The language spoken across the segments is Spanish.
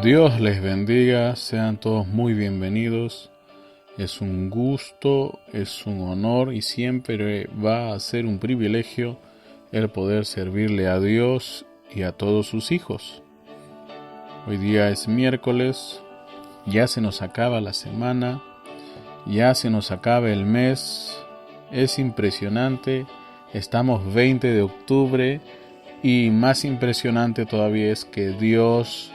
Dios les bendiga, sean todos muy bienvenidos. Es un gusto, es un honor y siempre va a ser un privilegio el poder servirle a Dios y a todos sus hijos. Hoy día es miércoles, ya se nos acaba la semana, ya se nos acaba el mes. Es impresionante, estamos 20 de octubre y más impresionante todavía es que Dios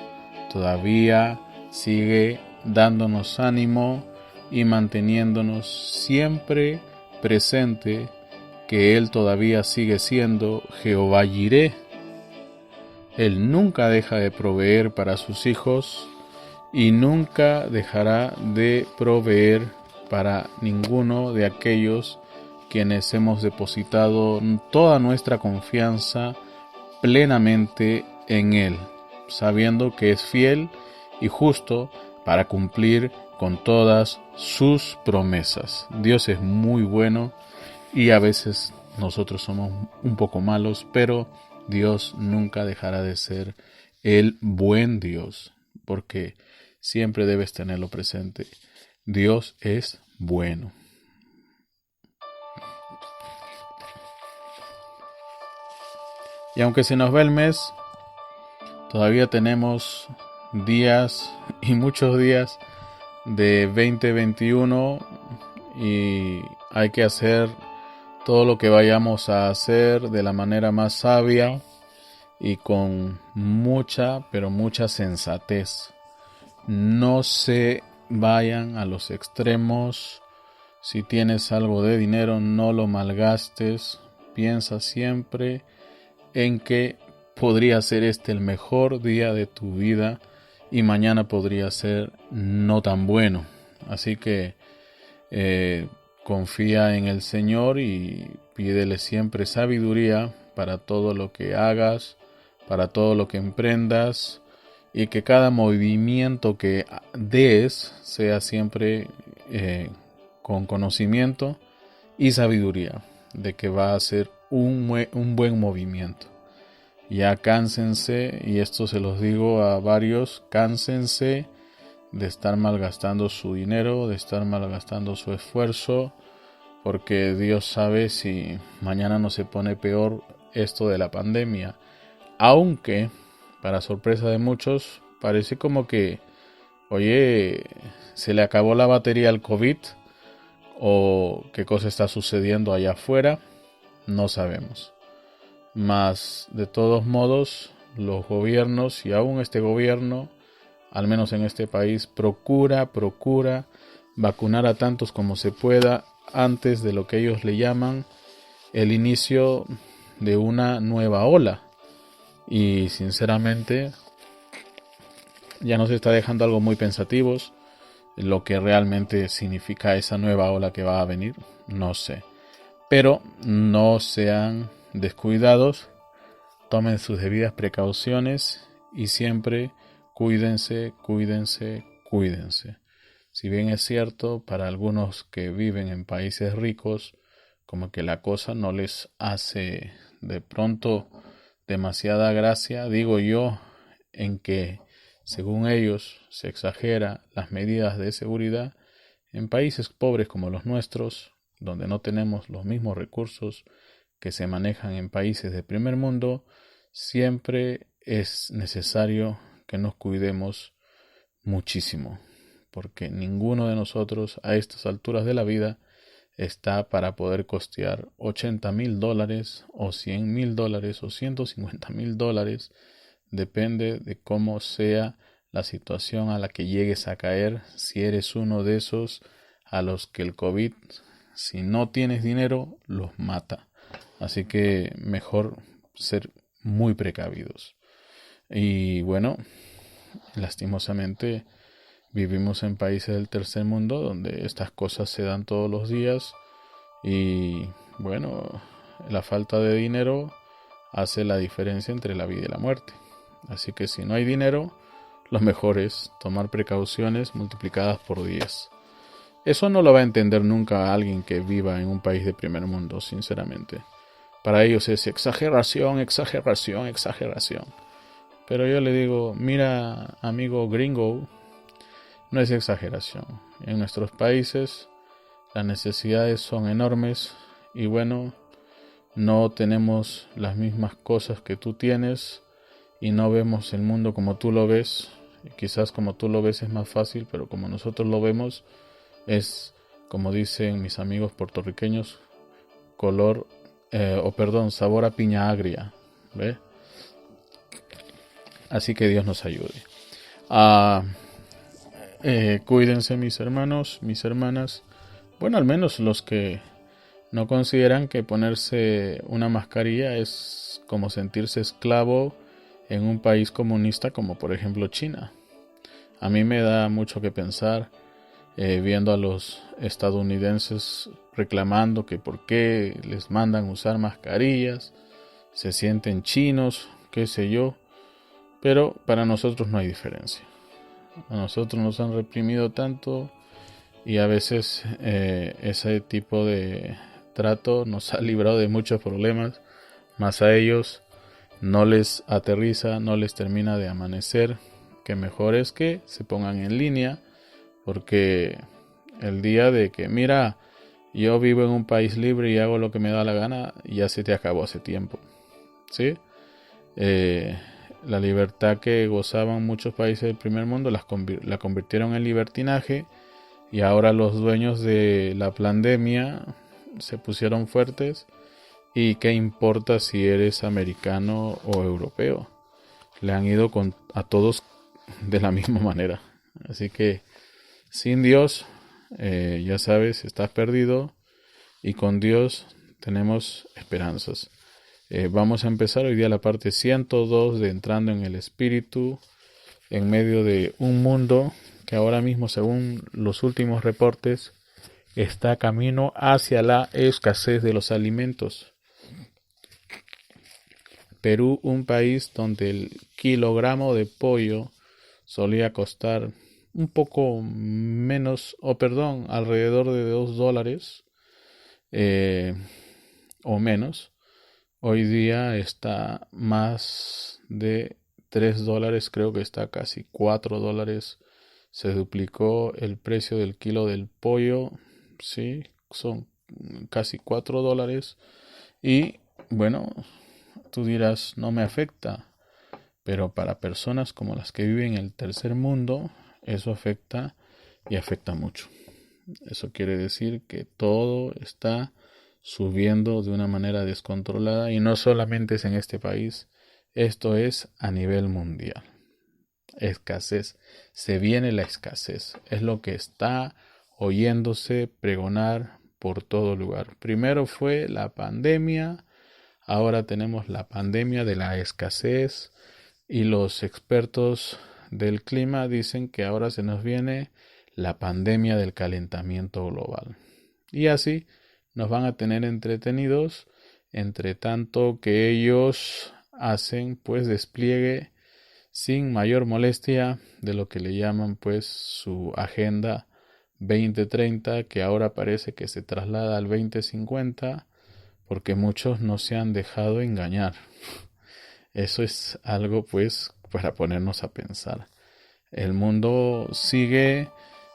todavía sigue dándonos ánimo y manteniéndonos siempre presente, que Él todavía sigue siendo Jehová Jireh. Él nunca deja de proveer para sus hijos y nunca dejará de proveer para ninguno de aquellos quienes hemos depositado toda nuestra confianza plenamente en Él, sabiendo que es fiel y justo para cumplir con todas sus promesas. Dios es muy bueno y a veces nosotros somos un poco malos, pero Dios nunca dejará de ser el buen Dios, porque siempre debes tenerlo presente. Dios es bueno. Y aunque se nos va el mes, todavía tenemos días y muchos días de 2021 y hay que hacer todo lo que vayamos a hacer de la manera más sabia y con mucha, pero mucha sensatez. No se vayan a los extremos. Si tienes algo de dinero, no lo malgastes. Piensa siempre en que podría ser este el mejor día de tu vida y mañana podría ser no tan bueno. Así que confía en el Señor y pídele siempre sabiduría para todo lo que hagas, para todo lo que emprendas, y que cada movimiento que des sea siempre con conocimiento y sabiduría de que va a ser un buen movimiento. Ya cánsense, y esto se los digo a varios, cánsense de estar malgastando su dinero, de estar malgastando su esfuerzo, porque Dios sabe si mañana no se pone peor esto de la pandemia. Aunque, para sorpresa de muchos, parece como que, oye, se le acabó la batería al COVID, o qué cosa está sucediendo allá afuera, no sabemos. Mas, de todos modos, los gobiernos y aún este gobierno, al menos en este país, procura vacunar a tantos como se pueda antes de lo que ellos le llaman el inicio de una nueva ola. Y sinceramente ya nos está dejando algo muy pensativos. Lo que realmente significa esa nueva ola que va a venir, no sé. Pero no sean descuidados, tomen sus debidas precauciones y siempre cuídense. Si bien es cierto, para algunos que viven en países ricos, como que la cosa no les hace de pronto demasiada gracia, digo yo, en que según ellos se exagera las medidas de seguridad. En países pobres como los nuestros, donde no tenemos los mismos recursos que se manejan en países de primer mundo, siempre es necesario que nos cuidemos muchísimo, porque ninguno de nosotros a estas alturas de la vida está para poder costear $80,000 o $100,000 o $150,000. Depende de cómo sea la situación a la que llegues a caer, si eres uno de esos a los que el COVID, si no tienes dinero, los mata. Así que mejor ser muy precavidos. Y bueno, lastimosamente vivimos en países del tercer mundo donde estas cosas se dan todos los días y bueno, la falta de dinero hace la diferencia entre la vida y la muerte. Así que si no hay dinero, lo mejor es tomar precauciones multiplicadas por 10. Eso no lo va a entender nunca alguien que viva en un país de primer mundo, sinceramente. Para ellos es exageración. Pero yo le digo, mira, amigo gringo, no es exageración. En nuestros países las necesidades son enormes y bueno, no tenemos las mismas cosas que tú tienes y no vemos el mundo como tú lo ves. Quizás como tú lo ves es más fácil, pero como nosotros lo vemos es, como dicen mis amigos puertorriqueños, sabor a piña agria, ¿ve? Así que Dios nos ayude. Cuídense mis hermanos, mis hermanas. Bueno, al menos los que no consideran que ponerse una mascarilla es como sentirse esclavo en un país comunista como por ejemplo China. A mí me da mucho que pensar viendo a los estadounidenses reclamando que por qué les mandan usar mascarillas, se sienten chinos, qué sé yo, pero para nosotros no hay diferencia. A nosotros nos han reprimido tanto y a veces ese tipo de trato nos ha librado de muchos problemas, más a ellos no les aterriza, no les termina de amanecer, que mejor es que se pongan en línea, porque el día de que, mira, yo vivo en un país libre y hago lo que me da la gana, ya se te acabó hace tiempo, ¿sí? La libertad que gozaban muchos países del primer mundo la convirtieron en libertinaje y ahora los dueños de la pandemia se pusieron fuertes y qué importa si eres americano o europeo, le han ido a todos de la misma manera, así que sin Dios ya sabes, estás perdido y con Dios tenemos esperanzas. Vamos a empezar hoy día la parte 102 de Entrando en el Espíritu, en medio de un mundo que ahora mismo, según los últimos reportes, está camino hacia la escasez de los alimentos. Perú, un país donde el kilogramo de pollo solía costar un poco menos, alrededor de $2 o menos. Hoy día está más de $3, creo que está casi $4. Se duplicó el precio del kilo del pollo, sí, son casi $4. Y bueno, tú dirás, no me afecta, pero para personas como las que viven en el tercer mundo, eso afecta y afecta mucho. Eso quiere decir que todo está subiendo de una manera descontrolada y no solamente es en este país, esto es a nivel mundial. Escasez, se viene la escasez, es lo que está oyéndose pregonar por todo lugar. Primero fue la pandemia, ahora tenemos la pandemia de la escasez y los expertos del clima dicen que ahora se nos viene la pandemia del calentamiento global. Y así nos van a tener entretenidos, entre tanto que ellos hacen pues despliegue sin mayor molestia de lo que le llaman pues su agenda 2030, que ahora parece que se traslada al 2050, porque muchos no se han dejado engañar. Eso es algo pues para ponernos a pensar. El mundo sigue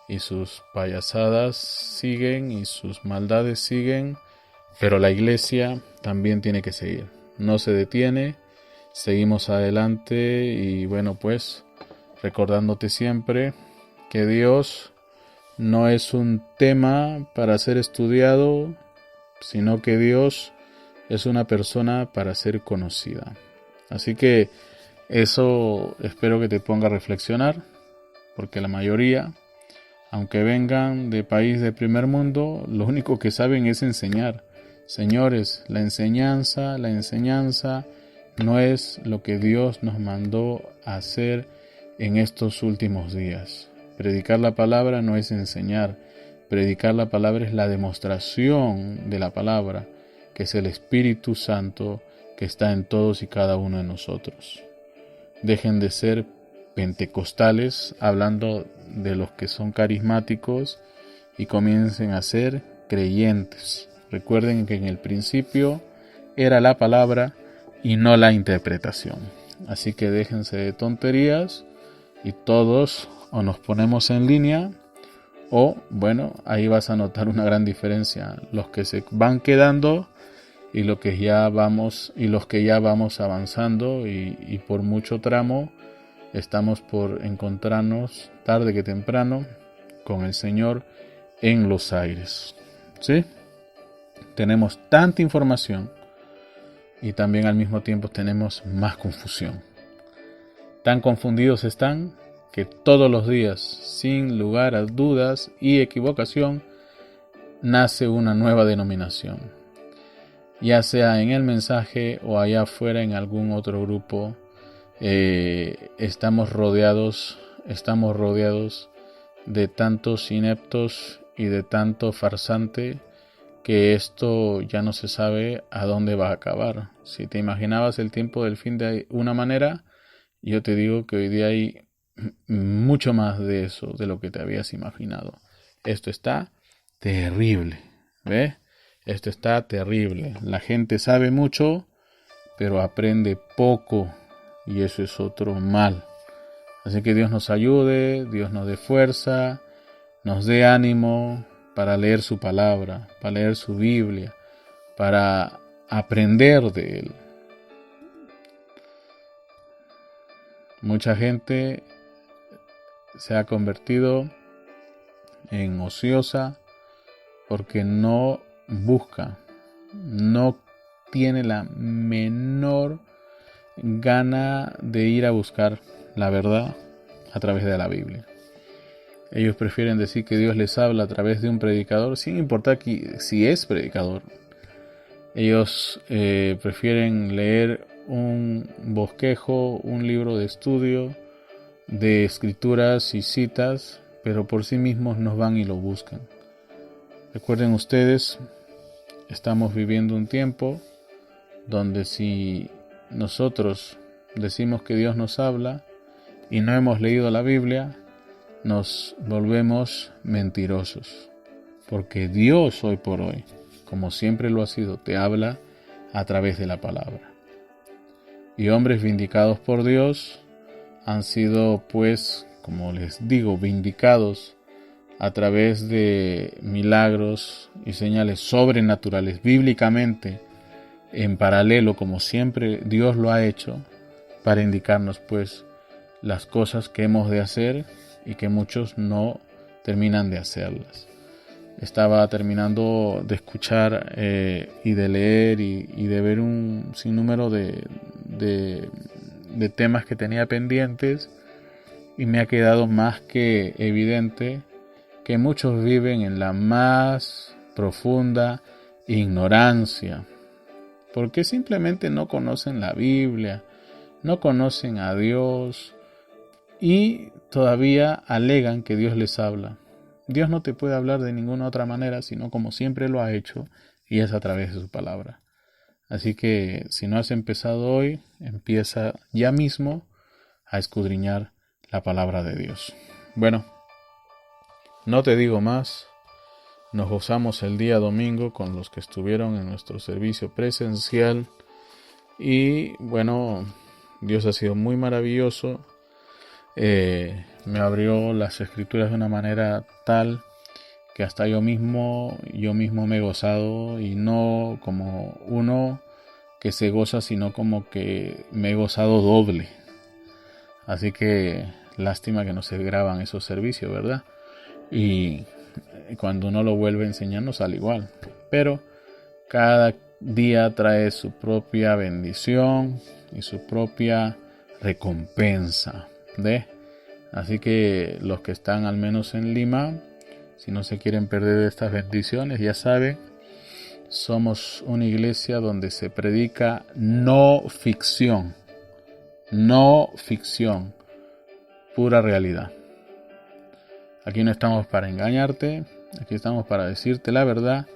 y sus payasadas siguen y sus maldades siguen, pero la iglesia también tiene que seguir. No se detiene, seguimos adelante y bueno pues recordándote siempre que Dios no es un tema para ser estudiado, sino que Dios es una persona para ser conocida. Así que eso espero que te ponga a reflexionar, porque la mayoría, aunque vengan de país de primer mundo, lo único que saben es enseñar. Señores, la enseñanza no es lo que Dios nos mandó a hacer en estos últimos días. Predicar la palabra no es enseñar. Predicar la palabra es la demostración de la palabra, que es el Espíritu Santo que está en todos y cada uno de nosotros. Dejen de ser pentecostales hablando de los que son carismáticos y comiencen a ser creyentes. Recuerden que en el principio era la palabra y no la interpretación. Así que déjense de tonterías y todos o nos ponemos en línea o, bueno, ahí vas a notar una gran diferencia. Los que se van quedando y los que ya vamos avanzando y por mucho tramo estamos por encontrarnos tarde que temprano con el Señor en los aires. ¿Sí? Tenemos tanta información y también al mismo tiempo tenemos más confusión. Tan confundidos están que todos los días, sin lugar a dudas y equivocación, nace una nueva denominación. Ya sea en el mensaje o allá afuera en algún otro grupo, estamos rodeados de tantos ineptos y de tanto farsante que esto ya no se sabe a dónde va a acabar. Si te imaginabas el tiempo del fin de una manera, yo te digo que hoy día hay mucho más de eso, de lo que te habías imaginado. Esto está terrible, ¿ves? Esto está terrible. La gente sabe mucho, pero aprende poco, y eso es otro mal. Así que Dios nos ayude, Dios nos dé fuerza, nos dé ánimo para leer su palabra, para leer su Biblia, para aprender de Él. Mucha gente se ha convertido en ociosa porque no busca, no tiene la menor gana de ir a buscar la verdad a través de la Biblia. Ellos prefieren decir que Dios les habla a través de un predicador, sin importar si es predicador. Ellos prefieren leer un bosquejo, un libro de estudio, de escrituras y citas, pero por sí mismos no van y lo buscan. Recuerden ustedes, estamos viviendo un tiempo donde si nosotros decimos que Dios nos habla y no hemos leído la Biblia, nos volvemos mentirosos. Porque Dios hoy por hoy, como siempre lo ha sido, te habla a través de la palabra. Y hombres vindicados por Dios han sido, pues, como les digo, vindicados a través de milagros y señales sobrenaturales, bíblicamente, en paralelo, como siempre Dios lo ha hecho, para indicarnos, pues, las cosas que hemos de hacer y que muchos no terminan de hacerlas. Estaba terminando de escuchar y de leer y de ver un sinnúmero de temas que tenía pendientes, y me ha quedado más que evidente que muchos viven en la más profunda ignorancia, porque simplemente no conocen la Biblia, no conocen a Dios y todavía alegan que Dios les habla. Dios no te puede hablar de ninguna otra manera, sino como siempre lo ha hecho, y es a través de su palabra. Así que si no has empezado hoy, empieza ya mismo a escudriñar la palabra de Dios. Bueno, no te digo más. Nos gozamos el día domingo con los que estuvieron en nuestro servicio presencial. Y bueno, Dios ha sido muy maravilloso. Me abrió las escrituras de una manera tal que hasta yo mismo me he gozado, y no como uno que se goza, sino como que me he gozado doble. Así que lástima que no se graban esos servicios, ¿verdad? Y cuando uno lo vuelve a enseñar no sale igual. Pero cada día trae su propia bendición y su propia recompensa. Así que los que están al menos en Lima, si no se quieren perder estas bendiciones, ya saben, somos una iglesia donde se predica no ficción, pura realidad. Aquí no estamos para engañarte, aquí estamos para decirte la verdad.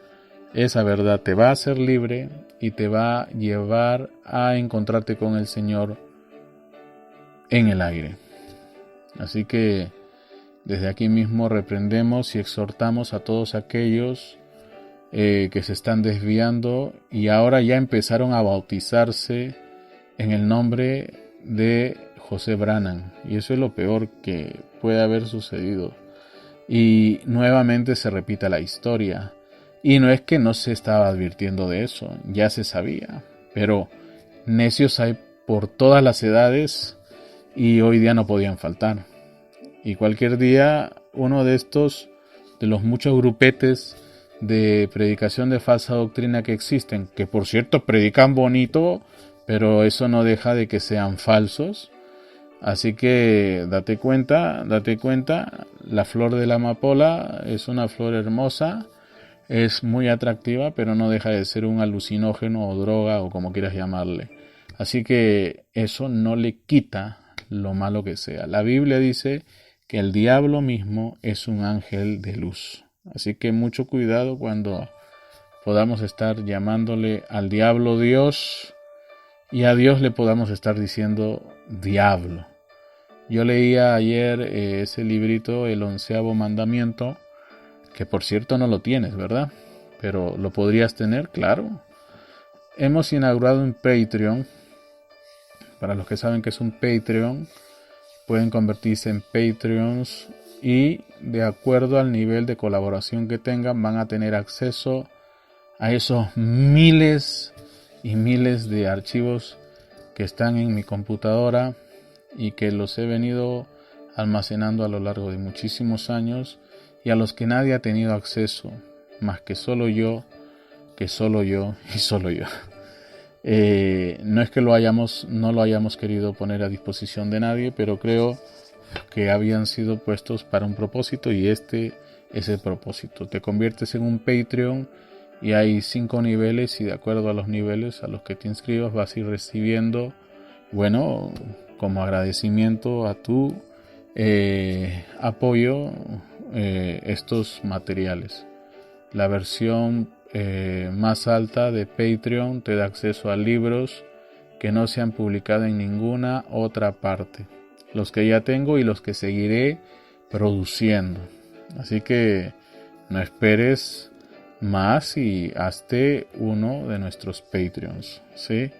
Esa verdad te va a hacer libre y te va a llevar a encontrarte con el Señor en el aire. Así que desde aquí mismo reprendemos y exhortamos a todos aquellos que se están desviando y ahora ya empezaron a bautizarse en el nombre de José Branham, y eso es lo peor que puede haber sucedido. Y nuevamente se repita la historia. Y no es que no se estaba advirtiendo de eso, ya se sabía, pero necios hay por todas las edades y hoy día no podían faltar. Y cualquier día uno de estos, de los muchos grupetes de predicación de falsa doctrina que existen, que por cierto predican bonito, pero eso no deja de que sean falsos. Así que date cuenta, la flor de la amapola es una flor hermosa, es muy atractiva, pero no deja de ser un alucinógeno o droga o como quieras llamarle. Así que eso no le quita lo malo que sea. La Biblia dice que el diablo mismo es un ángel de luz. Así que mucho cuidado cuando podamos estar llamándole al diablo Dios y a Dios le podamos estar diciendo diablo. Yo leía ayer ese librito, El 11º Mandamiento, que por cierto no lo tienes, ¿verdad? Pero lo podrías tener, claro. Hemos inaugurado un Patreon. Para los que saben que es un Patreon, pueden convertirse en Patreons y de acuerdo al nivel de colaboración que tengan van a tener acceso a esos miles y miles de archivos que están en mi computadora y que los he venido almacenando a lo largo de muchísimos años y a los que nadie ha tenido acceso más que solo yo y solo yo. No es que no lo hayamos querido poner a disposición de nadie, pero creo que habían sido puestos para un propósito y este es el propósito. Te conviertes en un Patreon y hay 5 niveles y de acuerdo a los niveles a los que te inscribas vas a ir recibiendo, bueno, como agradecimiento a tu apoyo, estos materiales. La versión más alta de Patreon te da acceso a libros que no se han publicado en ninguna otra parte, los que ya tengo y los que seguiré produciendo. Así que no esperes más y hazte uno de nuestros Patreons, ¿sí?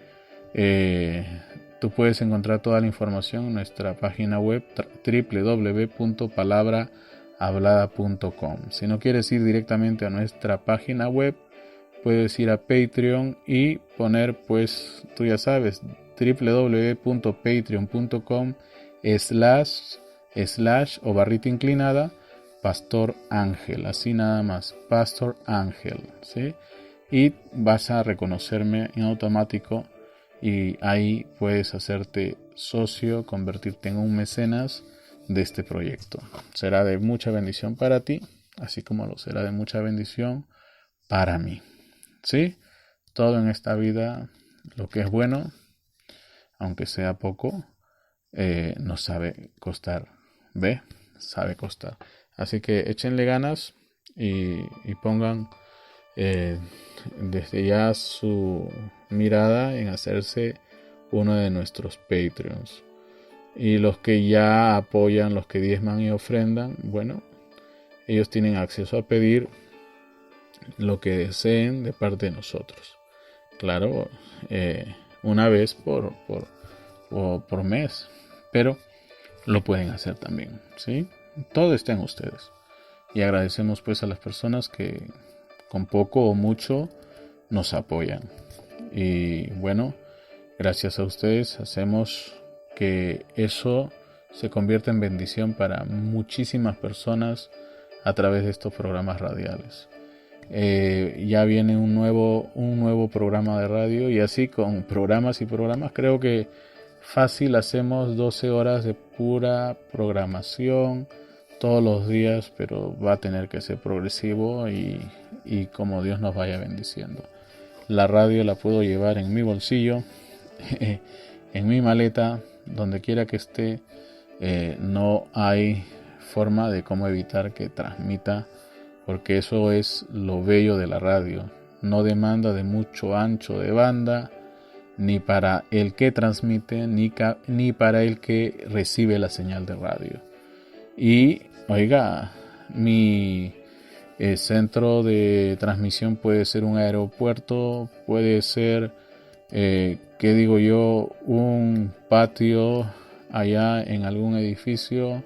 Tú puedes encontrar toda la información en nuestra página web www.palabrahablada.com. Si no quieres ir directamente a nuestra página web, puedes ir a Patreon y poner, pues, tú ya sabes, www.patreon.com/ o barrita inclinada Pastor Ángel, así nada más, Pastor Ángel, ¿sí? Y vas a reconocerme en automático y ahí puedes hacerte socio, convertirte en un mecenas de este proyecto. Será de mucha bendición para ti, así como lo será de mucha bendición para mí, ¿sí? Todo en esta vida, lo que es bueno, aunque sea poco, nos sabe costar, ¿ve? Sabe costar. Así que échenle ganas y pongan desde ya su mirada en hacerse uno de nuestros Patreons. Y los que ya apoyan, los que diezman y ofrendan, bueno, ellos tienen acceso a pedir lo que deseen de parte de nosotros. Claro, una vez por mes, pero lo pueden hacer también, ¿sí? Todo está en ustedes. Y agradecemos pues a las personas que con poco o mucho nos apoyan. Y bueno, gracias a ustedes hacemos que eso se convierta en bendición para muchísimas personas a través de estos programas radiales. Ya viene un nuevo programa de radio y así con programas y programas creo que fácil hacemos 12 horas de pura programación todos los días, pero va a tener que ser progresivo y como Dios nos vaya bendiciendo. La radio la puedo llevar en mi bolsillo, en mi maleta, donde quiera que esté. No hay forma de cómo evitar que transmita, porque eso es lo bello de la radio. No demanda de mucho ancho de banda, ni para el que transmite, ni para el que recibe la señal de radio. Y, oiga, mi centro de transmisión puede ser un aeropuerto, puede ser, qué ¿qué digo yo? Un patio allá en algún edificio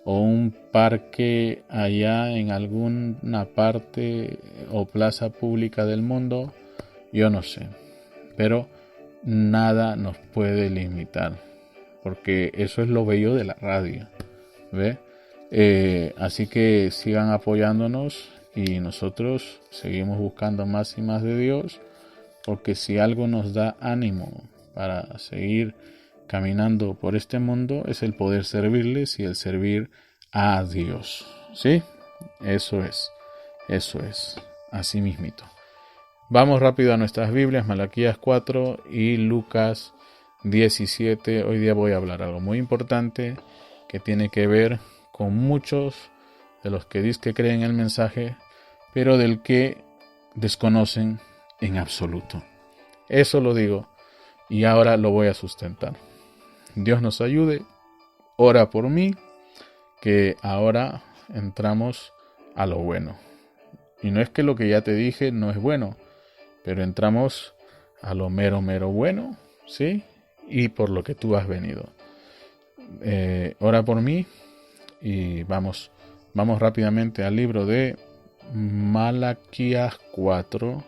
o un parque allá en alguna parte o plaza pública del mundo, yo no sé, pero nada nos puede limitar, porque eso es lo bello de la radio, ¿ve? Así que sigan apoyándonos y nosotros seguimos buscando más y más de Dios, porque si algo nos da ánimo para seguir caminando por este mundo es el poder servirles y el servir a Dios. ¿Sí? Eso es, así mismito. Vamos rápido a nuestras Biblias, Malaquías 4 y Lucas 17. Hoy día voy a hablar algo muy importante que tiene que ver con muchos de los que dicen que creen el mensaje, pero del que desconocen en absoluto. Eso lo digo y ahora lo voy a sustentar. Dios nos ayude. Ora por mí, que ahora entramos a lo bueno. Y no es que lo que ya te dije no es bueno, pero entramos a lo mero bueno, ¿sí? Y por lo que tú has venido. Ora por mí y vamos rápidamente al libro de Malaquías 4.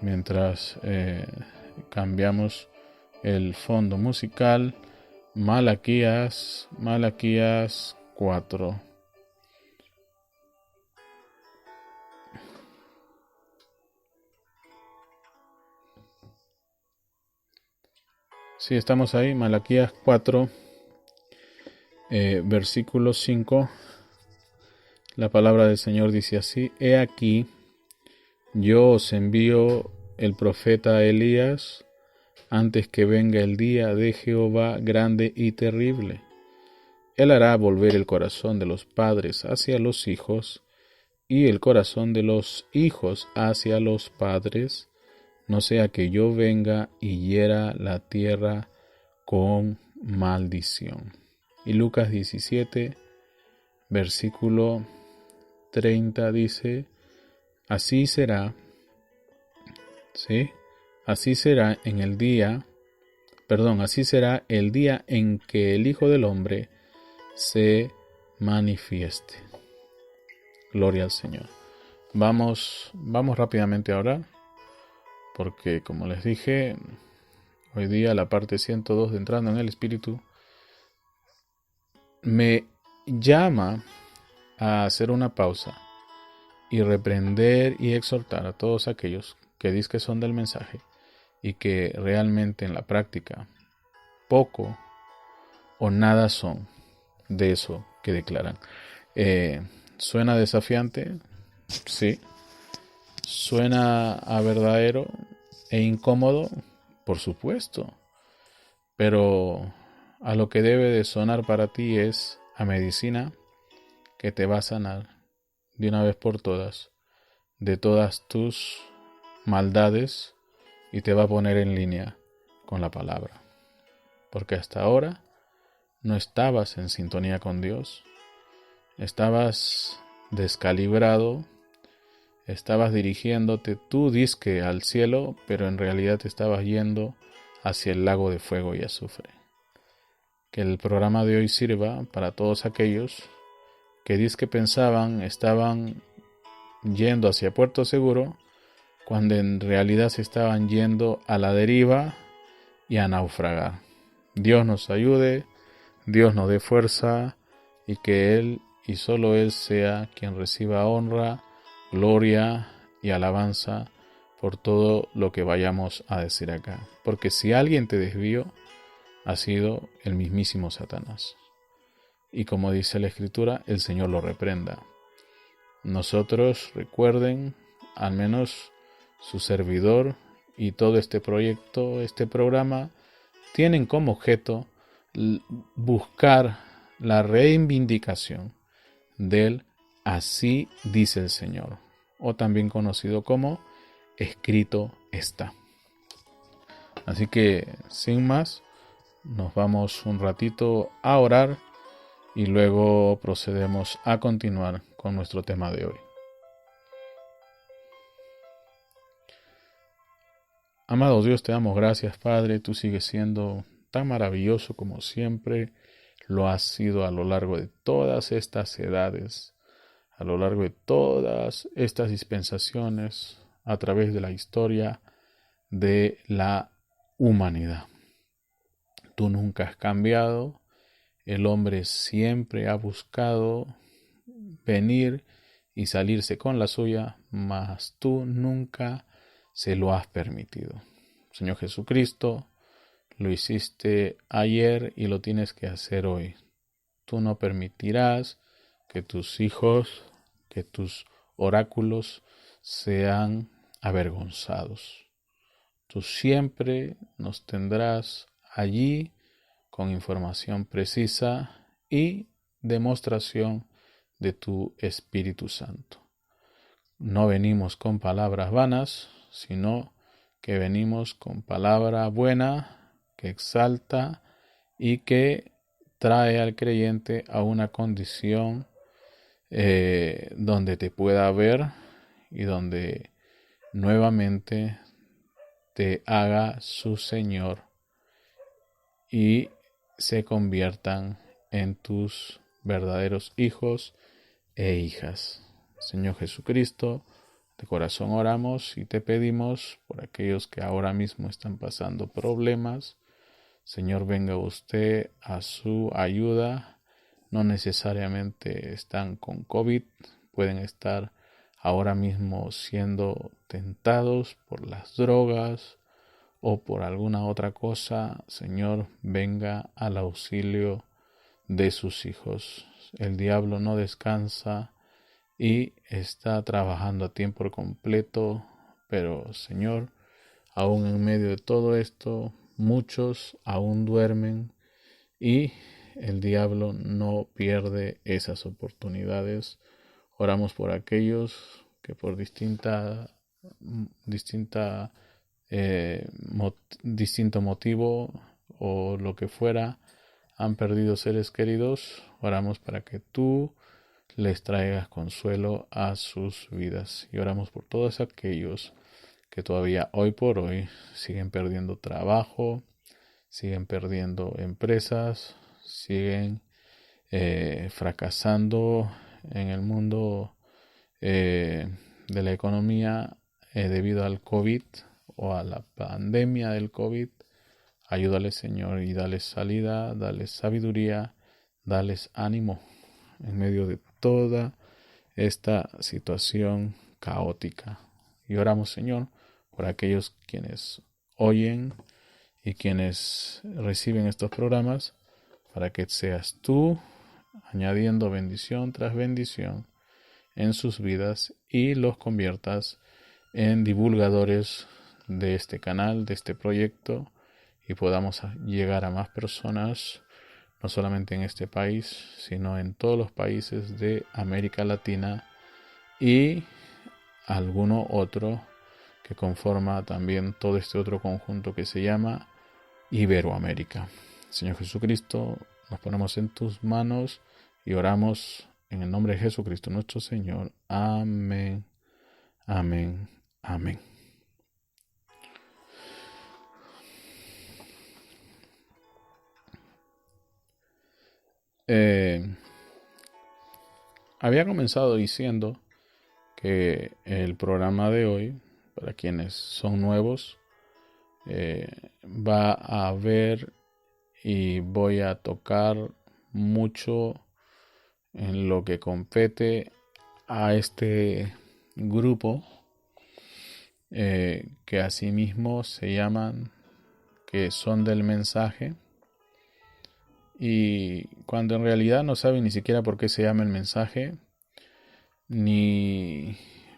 Mientras cambiamos el fondo musical. Malaquías 4. Sí, estamos ahí, Malaquías 4, versículo 5. La palabra del Señor dice así: He aquí, yo os envío el profeta Elías antes que venga el día de Jehová grande y terrible. Él hará volver el corazón de los padres hacia los hijos y el corazón de los hijos hacia los padres, no sea que yo venga y hiera la tierra con maldición. Y Lucas 17, versículo 30 dice: Así será, ¿sí? Así será el día en que el Hijo del Hombre se manifieste. Gloria al Señor. Vamos rápidamente a orar, porque como les dije, hoy día la parte 102 de Entrando en el Espíritu me llama a hacer una pausa y reprender y exhortar a todos aquellos que dicen que son del mensaje y que realmente en la práctica poco o nada son de eso que declaran. ¿Suena desafiante? Sí. ¿Suena a verdadero e incómodo? Por supuesto. Pero a lo que debe de sonar para ti es a medicina que te va a sanar de una vez por todas de todas tus maldades y te va a poner en línea con la palabra. Porque hasta ahora no estabas en sintonía con Dios, estabas descalibrado, estabas dirigiéndote tú disque al cielo, pero en realidad te estabas yendo hacia el lago de fuego y azufre. Que el programa de hoy sirva para todos aquellos que disque pensaban estaban yendo hacia Puerto Seguro, cuando en realidad se estaban yendo a la deriva y a naufragar. Dios nos ayude, Dios nos dé fuerza y que Él y solo Él sea quien reciba honra, gloria y alabanza por todo lo que vayamos a decir acá. Porque si alguien te desvió, ha sido el mismísimo Satanás. Y como dice la Escritura, el Señor lo reprenda. Nosotros, recuerden, al menos su servidor y todo este proyecto, este programa, tienen como objeto buscar la reivindicación del así dice el Señor, o también conocido como escrito está. Así que, sin más, nos vamos un ratito a orar y luego procedemos a continuar con nuestro tema de hoy. Amado Dios, te damos gracias, Padre. Tú sigues siendo tan maravilloso como siempre lo has sido a lo largo de todas estas edades, a lo largo de todas estas dispensaciones, a través de la historia de la humanidad. Tú nunca has cambiado. El hombre siempre ha buscado venir y salirse con la suya, mas tú nunca se lo has permitido. Señor Jesucristo, lo hiciste ayer y lo tienes que hacer hoy. Tú no permitirás que tus hijos, que tus oráculos sean avergonzados. Tú siempre nos tendrás allí con información precisa y demostración de tu Espíritu Santo. No venimos con palabras vanas, sino que venimos con palabra buena que exalta y que trae al creyente a una condición donde te pueda ver y donde nuevamente te haga su Señor y se conviertan en tus verdaderos hijos e hijas. Señor Jesucristo, de corazón oramos y te pedimos por aquellos que ahora mismo están pasando problemas. Señor, venga usted a su ayuda. No necesariamente están con COVID, pueden estar ahora mismo siendo tentados por las drogas o por alguna otra cosa. Señor, venga al auxilio de sus hijos. El diablo no descansa y está trabajando a tiempo completo, pero Señor, aún en medio de todo esto, muchos aún duermen y el diablo no pierde esas oportunidades. Oramos por aquellos que por distinto motivo o lo que fuera han perdido seres queridos. Oramos para que tú les traigas consuelo a sus vidas. Y oramos por todos aquellos que todavía hoy por hoy siguen perdiendo trabajo, siguen perdiendo empresas, siguen fracasando en el mundo de la economía debido al COVID o a la pandemia del COVID. Ayúdales, Señor, y dales salida, dales sabiduría, dales ánimo en medio de toda esta situación caótica. Y oramos, Señor, por aquellos quienes oyen y quienes reciben estos programas, para que seas tú añadiendo bendición tras bendición en sus vidas y los conviertas en divulgadores de este canal, de este proyecto, y podamos llegar a más personas, no solamente en este país, sino en todos los países de América Latina y alguno otro que conforma también todo este otro conjunto que se llama Iberoamérica. Señor Jesucristo, nos ponemos en tus manos y oramos en el nombre de Jesucristo nuestro Señor. Amén, amén, amén. Había comenzado diciendo que el programa de hoy, para quienes son nuevos, va a ver y voy a tocar mucho en lo que compete a este grupo que asimismo se llaman que son del mensaje, y cuando en realidad no saben ni siquiera por qué se llama el mensaje ni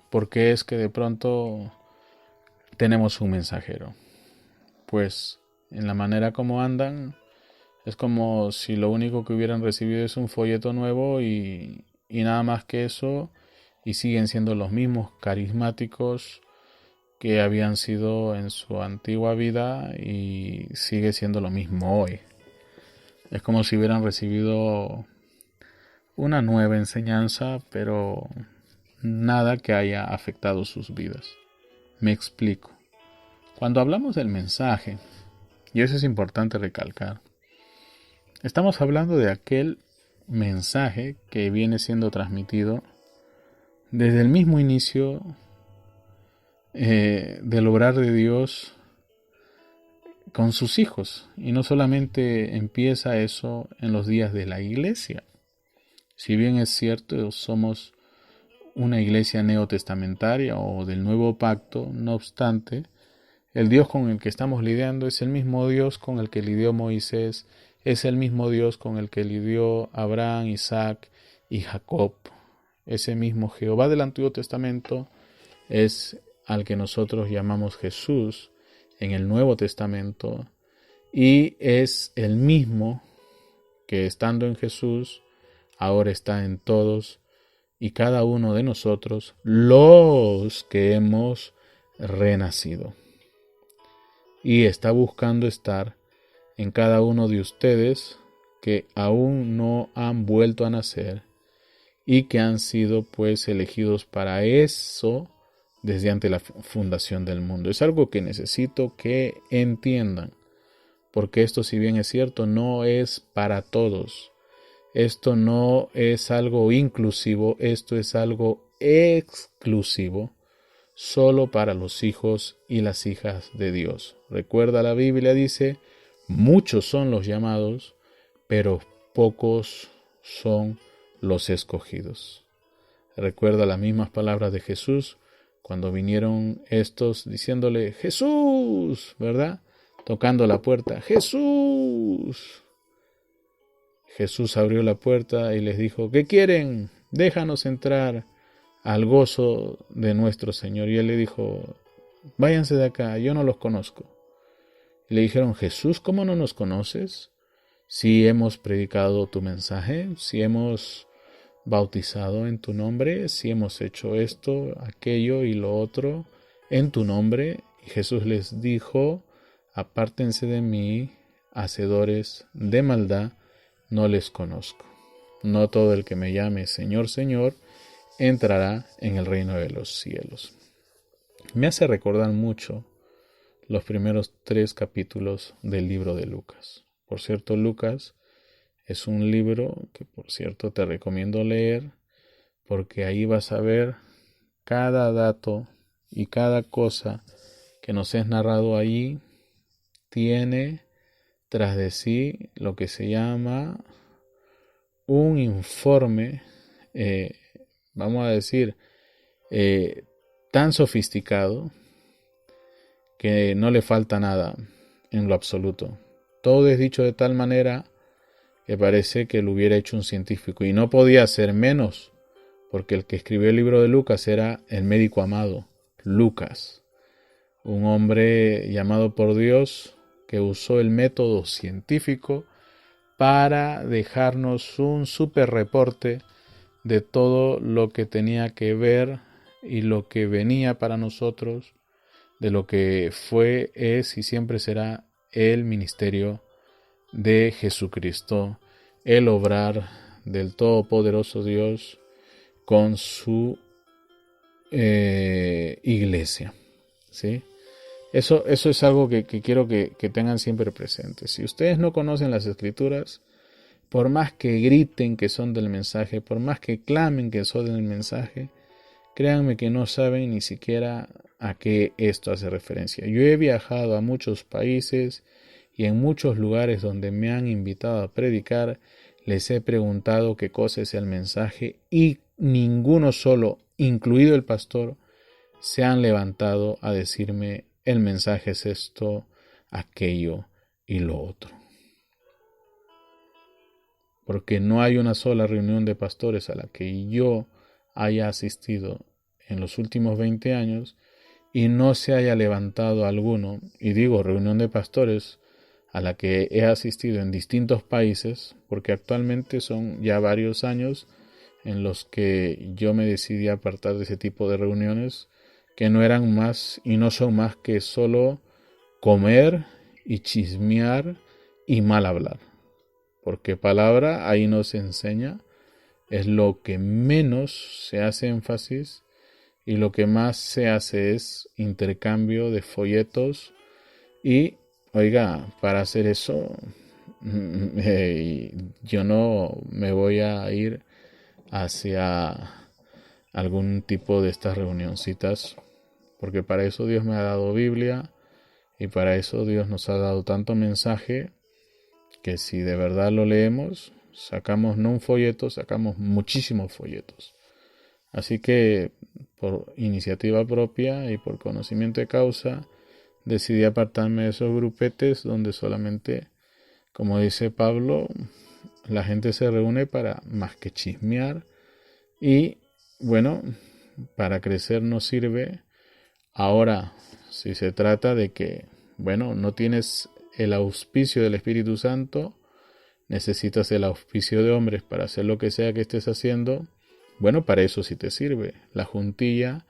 por qué es que de pronto tenemos un mensajero. Pues en la manera como andan es como si lo único que hubieran recibido es un folleto nuevo y nada más que eso, y siguen siendo los mismos carismáticos que habían sido en su antigua vida y sigue siendo lo mismo hoy. Es como si hubieran recibido una nueva enseñanza, pero nada que haya afectado sus vidas. Me explico. Cuando hablamos del mensaje, y eso es importante recalcar, estamos hablando de aquel mensaje que viene siendo transmitido desde el mismo inicio del obrar de Dios con sus hijos. Y no solamente empieza eso en los días de la iglesia. Si bien es cierto, somos una iglesia neotestamentaria o del nuevo pacto, no obstante, el Dios con el que estamos lidiando es el mismo Dios con el que lidió Moisés, es el mismo Dios con el que lidió Abraham, Isaac y Jacob. Ese mismo Jehová del Antiguo Testamento es al que nosotros llamamos Jesús en el Nuevo Testamento, y es el mismo que estando en Jesús ahora está en todos y cada uno de nosotros, los que hemos renacido. Y está buscando estar en cada uno de ustedes que aún no han vuelto a nacer y que han sido pues elegidos para eso desde antes de la fundación del mundo. Es algo que necesito que entiendan, porque esto, si bien es cierto, no es para todos. Esto no es algo inclusivo, esto es algo exclusivo, solo para los hijos y las hijas de Dios. Recuerda, la Biblia dice, muchos son los llamados, pero pocos son los escogidos. Recuerda las mismas palabras de Jesús cuando vinieron estos diciéndole, Jesús, ¿verdad? Tocando la puerta, Jesús. Jesús abrió la puerta y les dijo, ¿qué quieren? Déjanos entrar al gozo de nuestro Señor. Y él le dijo, váyanse de acá, yo no los conozco. Y le dijeron, Jesús, ¿cómo no nos conoces? Si hemos predicado tu mensaje, si hemos bautizado en tu nombre, si hemos hecho esto, aquello y lo otro en tu nombre. Y Jesús les dijo, apártense de mí, hacedores de maldad, no les conozco. No todo el que me llame Señor, Señor, entrará en el reino de los cielos. Me hace recordar mucho los primeros 3 capítulos del libro de Lucas. Por cierto, Lucas es un libro que, por cierto, te recomiendo leer, porque ahí vas a ver cada dato y cada cosa que nos es narrado allí tiene tras de sí lo que se llama un informe, vamos a decir, tan sofisticado que no le falta nada en lo absoluto. Todo es dicho de tal manera que parece que lo hubiera hecho un científico, y no podía ser menos, porque el que escribió el libro de Lucas era el médico amado, Lucas, un hombre llamado por Dios que usó el método científico para dejarnos un super reporte de todo lo que tenía que ver y lo que venía para nosotros, de lo que fue, es y siempre será el ministerio de Jesucristo, el obrar del todopoderoso Dios con su iglesia, ¿sí? Eso es algo que quiero que tengan siempre presente. Si ustedes no conocen las Escrituras, por más que griten que son del mensaje, por más que clamen que son del mensaje, créanme que no saben ni siquiera a qué esto hace referencia. Yo he viajado a muchos países y en muchos lugares donde me han invitado a predicar, les he preguntado qué cosa es el mensaje, y ninguno solo, incluido el pastor, se han levantado a decirme el mensaje es esto, aquello y lo otro. Porque no hay una sola reunión de pastores a la que yo haya asistido en los últimos 20 años y no se haya levantado alguno, y digo reunión de pastores a la que he asistido en distintos países, porque actualmente son ya varios años en los que yo me decidí a apartar de ese tipo de reuniones que no eran más y no son más que solo comer y chismear y mal hablar. Porque palabra ahí nos enseña, es lo que menos se hace énfasis, y lo que más se hace es intercambio de folletos y, oiga, para hacer eso, yo no me voy a ir hacia algún tipo de estas reunioncitas, porque para eso Dios me ha dado Biblia y para eso Dios nos ha dado tanto mensaje que si de verdad lo leemos, sacamos no un folleto, sacamos muchísimos folletos. Así que por iniciativa propia y por conocimiento de causa, decidí apartarme de esos grupetes donde solamente, como dice Pablo, la gente se reúne para más que chismear y, bueno, para crecer no sirve. Ahora, si se trata de que, bueno, no tienes el auspicio del Espíritu Santo, necesitas el auspicio de hombres para hacer lo que sea que estés haciendo, bueno, para eso sí te sirve. La juntilla,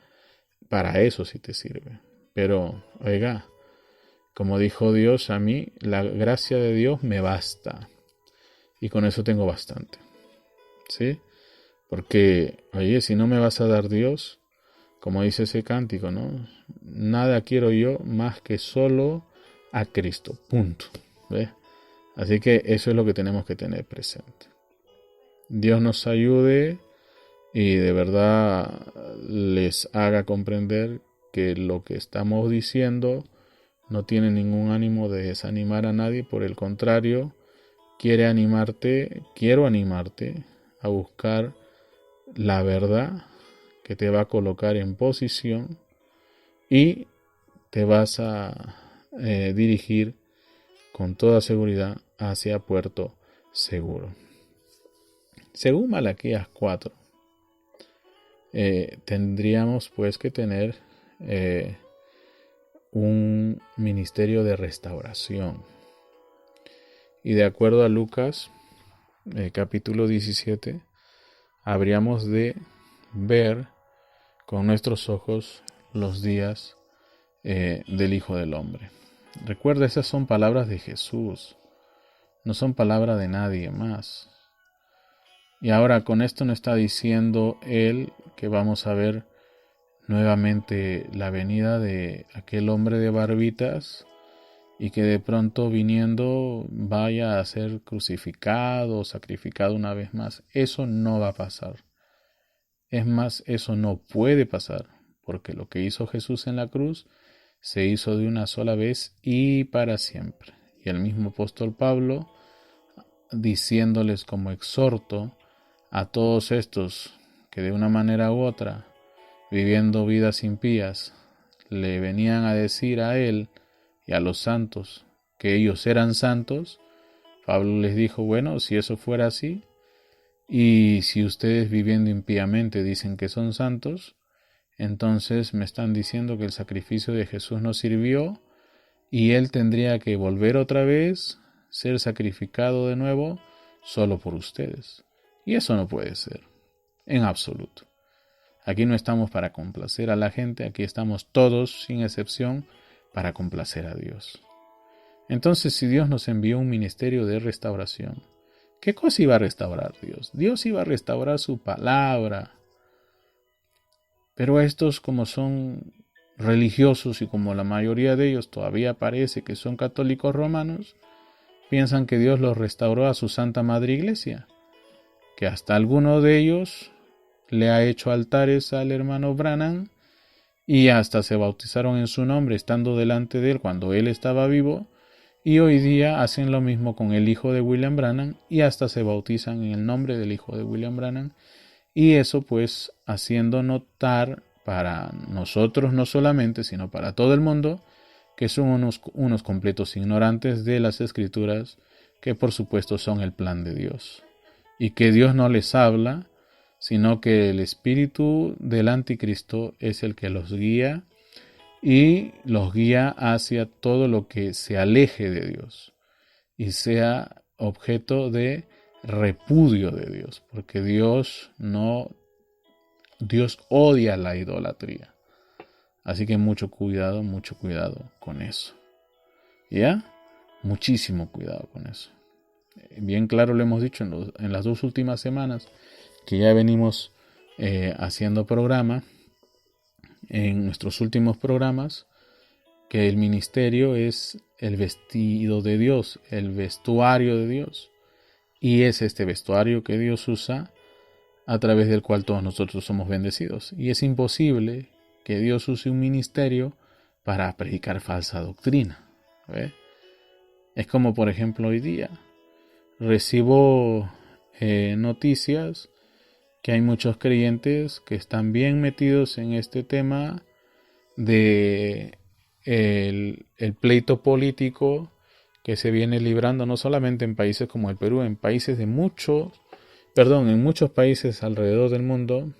para eso sí te sirve. Pero, oiga, como dijo Dios a mí, la gracia de Dios me basta. Y con eso tengo bastante. ¿Sí? Porque, oye, si no me vas a dar Dios, como dice ese cántico, ¿no? Nada quiero yo más que solo a Cristo. Punto. ¿Ves? Así que eso es lo que tenemos que tener presente. Dios nos ayude y de verdad les haga comprender que lo que estamos diciendo no tiene ningún ánimo de desanimar a nadie, por el contrario, quiero animarte a buscar la verdad que te va a colocar en posición y te vas a dirigir con toda seguridad hacia puerto seguro. Según Malaquías 4, tendríamos pues que tener un ministerio de restauración. Y de acuerdo a Lucas, capítulo 17, habríamos de ver con nuestros ojos los días del Hijo del Hombre. Recuerda, esas son palabras de Jesús, no son palabras de nadie más. Y ahora con esto no está diciendo Él que vamos a ver nuevamente la venida de aquel hombre de barbitas y que de pronto viniendo vaya a ser crucificado o sacrificado una vez más. Eso no va a pasar. Es más, eso no puede pasar, porque lo que hizo Jesús en la cruz se hizo de una sola vez y para siempre. Y el mismo apóstol Pablo, diciéndoles como exhorto a todos estos que de una manera u otra, viviendo vidas impías, le venían a decir a él y a los santos que ellos eran santos, Pablo les dijo, bueno, si eso fuera así, y si ustedes viviendo impíamente dicen que son santos, entonces me están diciendo que el sacrificio de Jesús no sirvió y Él tendría que volver otra vez, ser sacrificado de nuevo, solo por ustedes. Y eso no puede ser, en absoluto. Aquí no estamos para complacer a la gente, aquí estamos todos, sin excepción, para complacer a Dios. Entonces, si Dios nos envió un ministerio de restauración, ¿qué cosa iba a restaurar Dios? Dios iba a restaurar su palabra. Pero estos, como son religiosos y como la mayoría de ellos todavía parece que son católicos romanos, piensan que Dios los restauró a su Santa Madre Iglesia, que hasta alguno de ellos le ha hecho altares al hermano Branham y hasta se bautizaron en su nombre estando delante de él cuando él estaba vivo, y hoy día hacen lo mismo con el hijo de William Branham y hasta se bautizan en el nombre del hijo de William Branham, y eso pues haciendo notar para nosotros no solamente sino para todo el mundo que son unos completos ignorantes de las escrituras, que por supuesto son el plan de Dios y que Dios no les habla, sino que el espíritu del anticristo es el que los guía y los guía hacia todo lo que se aleje de Dios y sea objeto de repudio de Dios, porque Dios odia la idolatría. Así que mucho cuidado con eso. ¿Ya? Muchísimo cuidado con eso. Bien claro lo hemos dicho en las 2 últimas semanas que ya venimos haciendo programa. en nuestros últimos programas que el ministerio es el vestido de Dios, el vestuario de Dios. Y es este vestuario que Dios usa a través del cual todos nosotros somos bendecidos. Y es imposible que Dios use un ministerio para predicar falsa doctrina. ¿Ve? Es como, por ejemplo, hoy día recibo noticias que hay muchos creyentes que están bien metidos en este tema de el pleito político que se viene librando no solamente en países como el Perú, en muchos países alrededor del mundo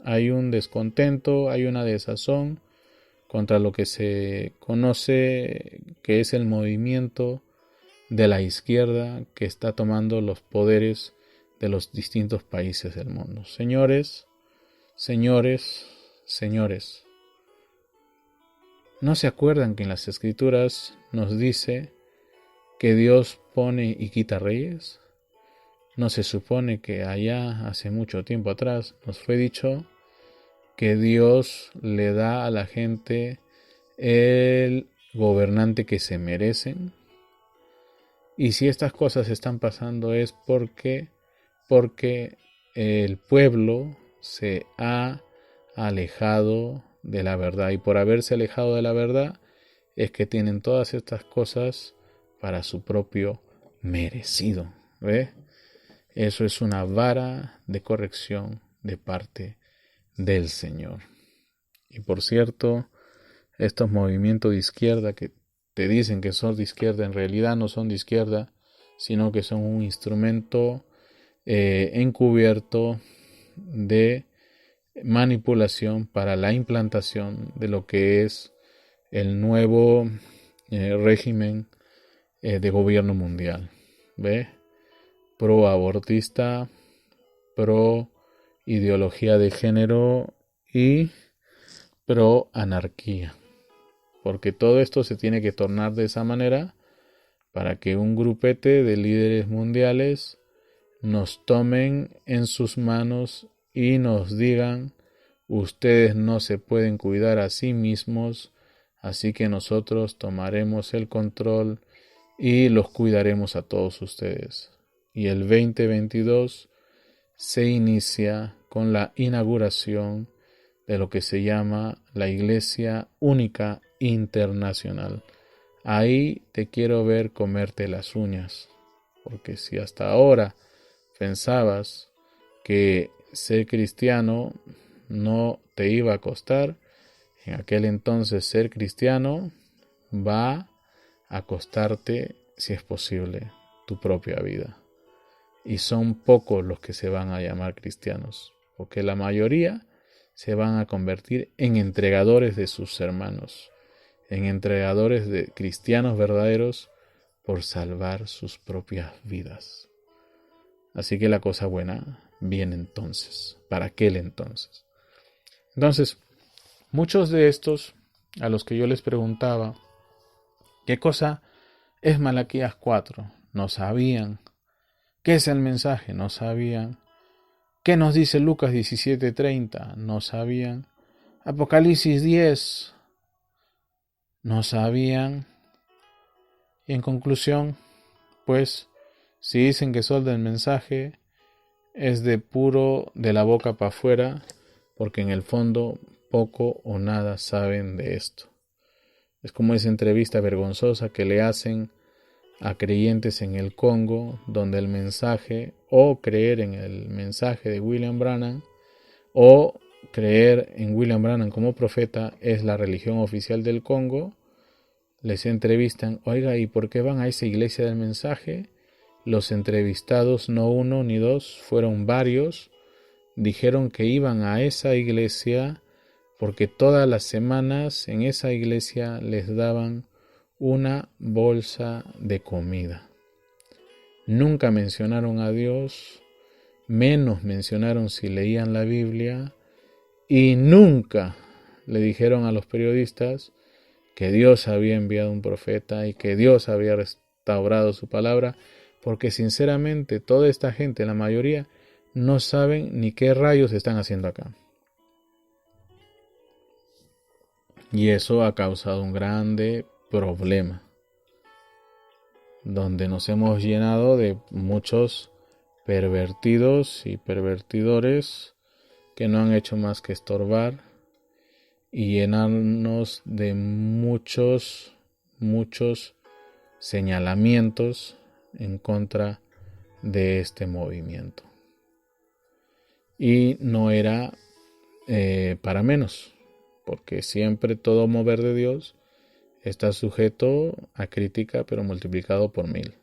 hay un descontento, hay una desazón contra lo que se conoce que es el movimiento de la izquierda que está tomando los poderes de los distintos países del mundo. Señores, ¿no se acuerdan que en las Escrituras nos dice que Dios pone y quita reyes? ¿No se supone que allá, hace mucho tiempo atrás, nos fue dicho que Dios le da a la gente el gobernante que se merecen? Y si estas cosas están pasando es porque el pueblo se ha alejado de la verdad, y por haberse alejado de la verdad es que tienen todas estas cosas para su propio merecido. ¿Ve? Eso es una vara de corrección de parte del Señor. Y por cierto, estos movimientos de izquierda que te dicen que son de izquierda, en realidad no son de izquierda, sino que son un instrumento encubierto de manipulación para la implantación de lo que es el nuevo régimen de gobierno mundial. ¿Ve? Pro abortista, pro ideología de género y pro anarquía. Porque todo esto se tiene que tornar de esa manera para que un grupete de líderes mundiales nos tomen en sus manos y nos digan: ustedes no se pueden cuidar a sí mismos, así que nosotros tomaremos el control y los cuidaremos a todos ustedes. Y el 2022 se inicia con la inauguración de lo que se llama la Iglesia Única Internacional. Ahí te quiero ver comerte las uñas, porque si hasta ahora pensabas que ser cristiano no te iba a costar, en aquel entonces ser cristiano va a costarte, si es posible, tu propia vida. Y son pocos los que se van a llamar cristianos, porque la mayoría se van a convertir en entregadores de sus hermanos, en entregadores de cristianos verdaderos por salvar sus propias vidas. Así que la cosa buena viene entonces, para aquel entonces. Entonces, muchos de estos a los que yo les preguntaba ¿qué cosa es Malaquías 4? No sabían. ¿Qué es el mensaje? No sabían. ¿Qué nos dice Lucas 17:30? No sabían. Apocalipsis 10. No sabían. Y en conclusión, pues, si dicen que son del mensaje, es de puro de la boca para afuera, porque en el fondo poco o nada saben de esto. Es como esa entrevista vergonzosa que le hacen a creyentes en el Congo, donde el mensaje, o creer en el mensaje de William Branham, o creer en William Branham como profeta, es la religión oficial del Congo. Les entrevistan: oiga, ¿y por qué van a esa iglesia del mensaje? Los entrevistados, no uno ni dos, fueron varios, dijeron que iban a esa iglesia porque todas las semanas en esa iglesia les daban una bolsa de comida. Nunca mencionaron a Dios, menos mencionaron si leían la Biblia, y nunca le dijeron a los periodistas que Dios había enviado un profeta y que Dios había restaurado su palabra, porque sinceramente toda esta gente, la mayoría, no saben ni qué rayos están haciendo acá. Y eso ha causado un grande problema, donde nos hemos llenado de muchos pervertidos y pervertidores que no han hecho más que estorbar y llenarnos de muchos señalamientos en contra de este movimiento. Y no era para menos, porque siempre todo mover de Dios está sujeto a crítica, pero multiplicado por 1000.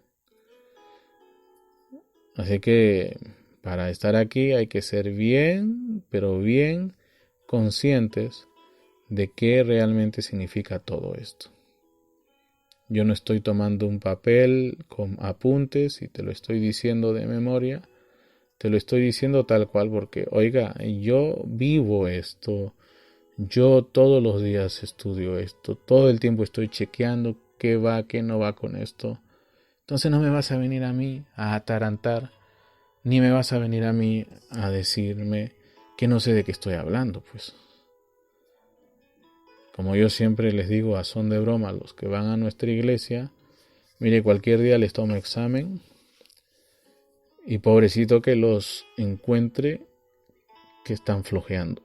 Así que para estar aquí hay que ser bien, pero bien conscientes de qué realmente significa todo esto. Yo no estoy tomando un papel con apuntes y te lo estoy diciendo de memoria. Te lo estoy diciendo tal cual porque, oiga, yo vivo esto. Yo todos los días estudio esto. Todo el tiempo estoy chequeando qué va, qué no va con esto. Entonces no me vas a venir a mí a atarantar, ni me vas a venir a mí a decirme que no sé de qué estoy hablando, pues. Como yo siempre les digo a son de broma a los que van a nuestra iglesia, mire, cualquier día les tomo examen y pobrecito que los encuentre que están flojeando.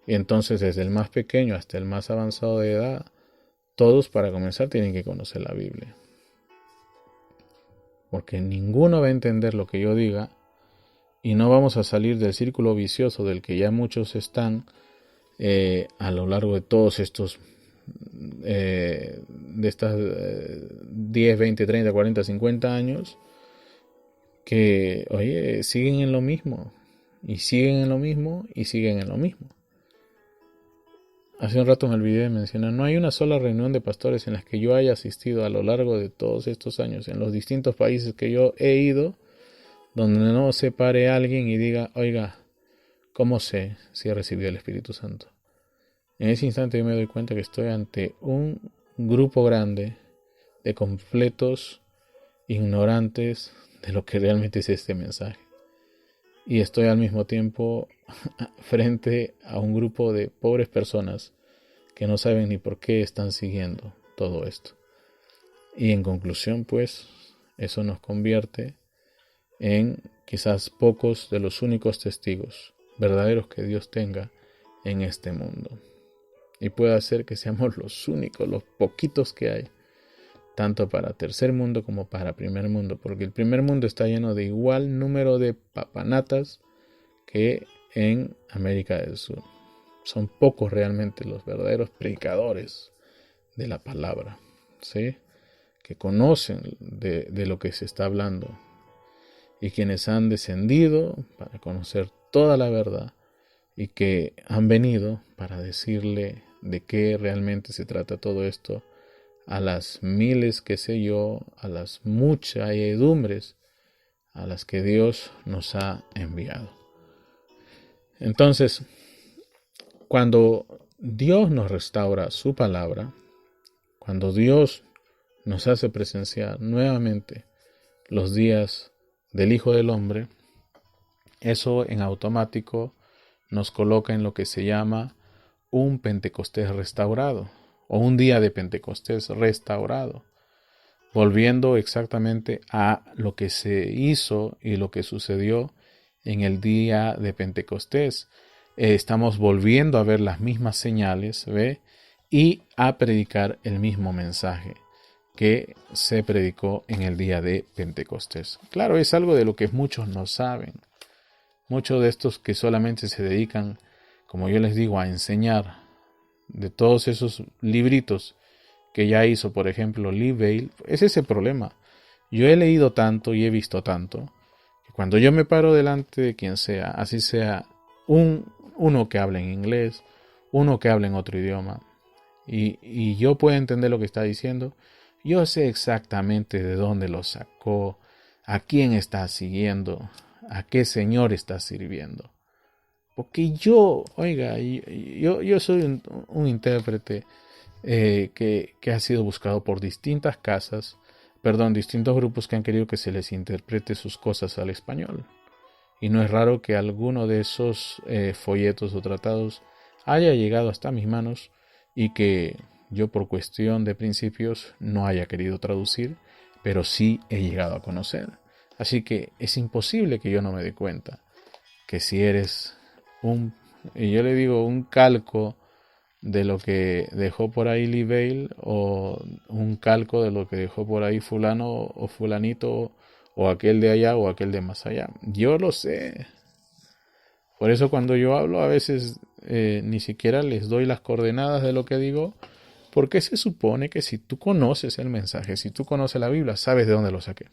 Y entonces desde el más pequeño hasta el más avanzado de edad, todos para comenzar tienen que conocer la Biblia. Porque ninguno va a entender lo que yo diga y no vamos a salir del círculo vicioso del que ya muchos están a lo largo de todos estos de estas 10, 20, 30, 40, 50 años que, oye, siguen en lo mismo y siguen en lo mismo y siguen en lo mismo. Hace un rato me olvidé de mencionar, no hay una sola reunión de pastores en las que yo haya asistido a lo largo de todos estos años, en los distintos países que yo he ido, donde no se pare alguien y diga, oiga, ¿cómo sé si he recibido el Espíritu Santo? En ese instante yo me doy cuenta que estoy ante un grupo grande de completos ignorantes de lo que realmente es este mensaje. Y estoy al mismo tiempo frente a un grupo de pobres personas que no saben ni por qué están siguiendo todo esto. Y en conclusión, pues, eso nos convierte en quizás pocos de los únicos testigos verdaderos que Dios tenga en este mundo. Y puede hacer que seamos los únicos, los poquitos que hay, tanto para tercer mundo como para primer mundo, porque el primer mundo está lleno de igual número de papanatas que en América del Sur. Son pocos realmente los verdaderos predicadores de la palabra, ¿sí? Que conocen de lo que se está hablando y quienes han descendido para conocer toda la verdad y que han venido para decirle de qué realmente se trata todo esto a las miles, qué sé yo, a las muchedumbres a las que Dios nos ha enviado. Entonces, cuando Dios nos restaura su palabra, cuando Dios nos hace presenciar nuevamente los días del Hijo del Hombre, eso en automático nos coloca en lo que se llama un Pentecostés restaurado o un día de Pentecostés restaurado, volviendo exactamente a lo que se hizo y lo que sucedió en el día de Pentecostés. Estamos volviendo a ver las mismas señales, ¿ve? Y a predicar el mismo mensaje que se predicó en el día de Pentecostés. Claro, es algo de lo que muchos no saben. Muchos de estos que solamente se dedican, como yo les digo, a enseñar de todos esos libritos que ya hizo, por ejemplo, Lee Vail, es ese problema. Yo he leído tanto y he visto tanto, que cuando yo me paro delante de quien sea, así sea uno que hable en inglés, uno que hable en otro idioma, y yo puedo entender lo que está diciendo, yo sé exactamente de dónde lo sacó, a quién está siguiendo, a qué señor está sirviendo. Porque yo, oiga, yo soy un intérprete que ha sido buscado por distintas distintos grupos que han querido que se les interprete sus cosas al español. Y no es raro que alguno de esos folletos o tratados haya llegado hasta mis manos y que yo por cuestión de principios no haya querido traducir, pero sí he llegado a conocer. Así que es imposible que yo no me dé cuenta que si eres y yo le digo, un calco de lo que dejó por ahí Lee Bail, o un calco de lo que dejó por ahí fulano o fulanito, o aquel de allá o aquel de más allá. Yo lo sé. Por eso cuando yo hablo a veces ni siquiera les doy las coordenadas de lo que digo, porque se supone que si tú conoces el mensaje, si tú conoces la Biblia, sabes de dónde lo saqué.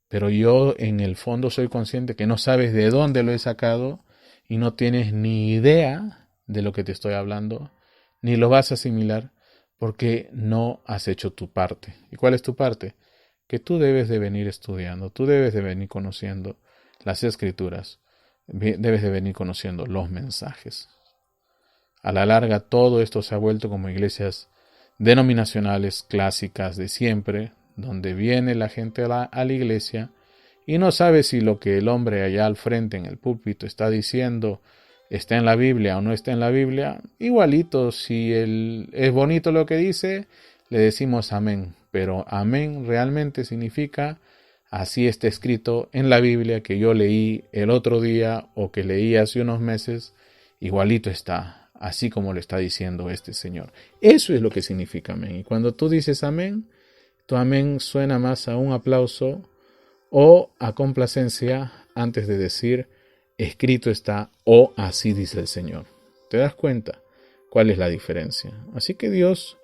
Pero yo en el fondo soy consciente que no sabes de dónde lo he sacado y no tienes ni idea de lo que te estoy hablando, ni lo vas a asimilar porque no has hecho tu parte. ¿Y cuál es tu parte? Que tú debes de venir estudiando, tú debes de venir conociendo las escrituras, debes de venir conociendo los mensajes. A la larga todo esto se ha vuelto como iglesias denominacionales clásicas de siempre, donde viene la gente a la iglesia y no sabe si lo que el hombre allá al frente en el púlpito está diciendo está en la Biblia o no está en la Biblia. Igualito, si es bonito lo que dice, le decimos amén, pero amén realmente significa así está escrito en la Biblia que yo leí el otro día o que leí hace unos meses, igualito está, así como lo está diciendo este Señor. Eso es lo que significa amén. Y cuando tú dices amén, tu amén suena más a un aplauso o a complacencia antes de decir escrito está o así dice el Señor. ¿Te das cuenta cuál es la diferencia? Así que Dios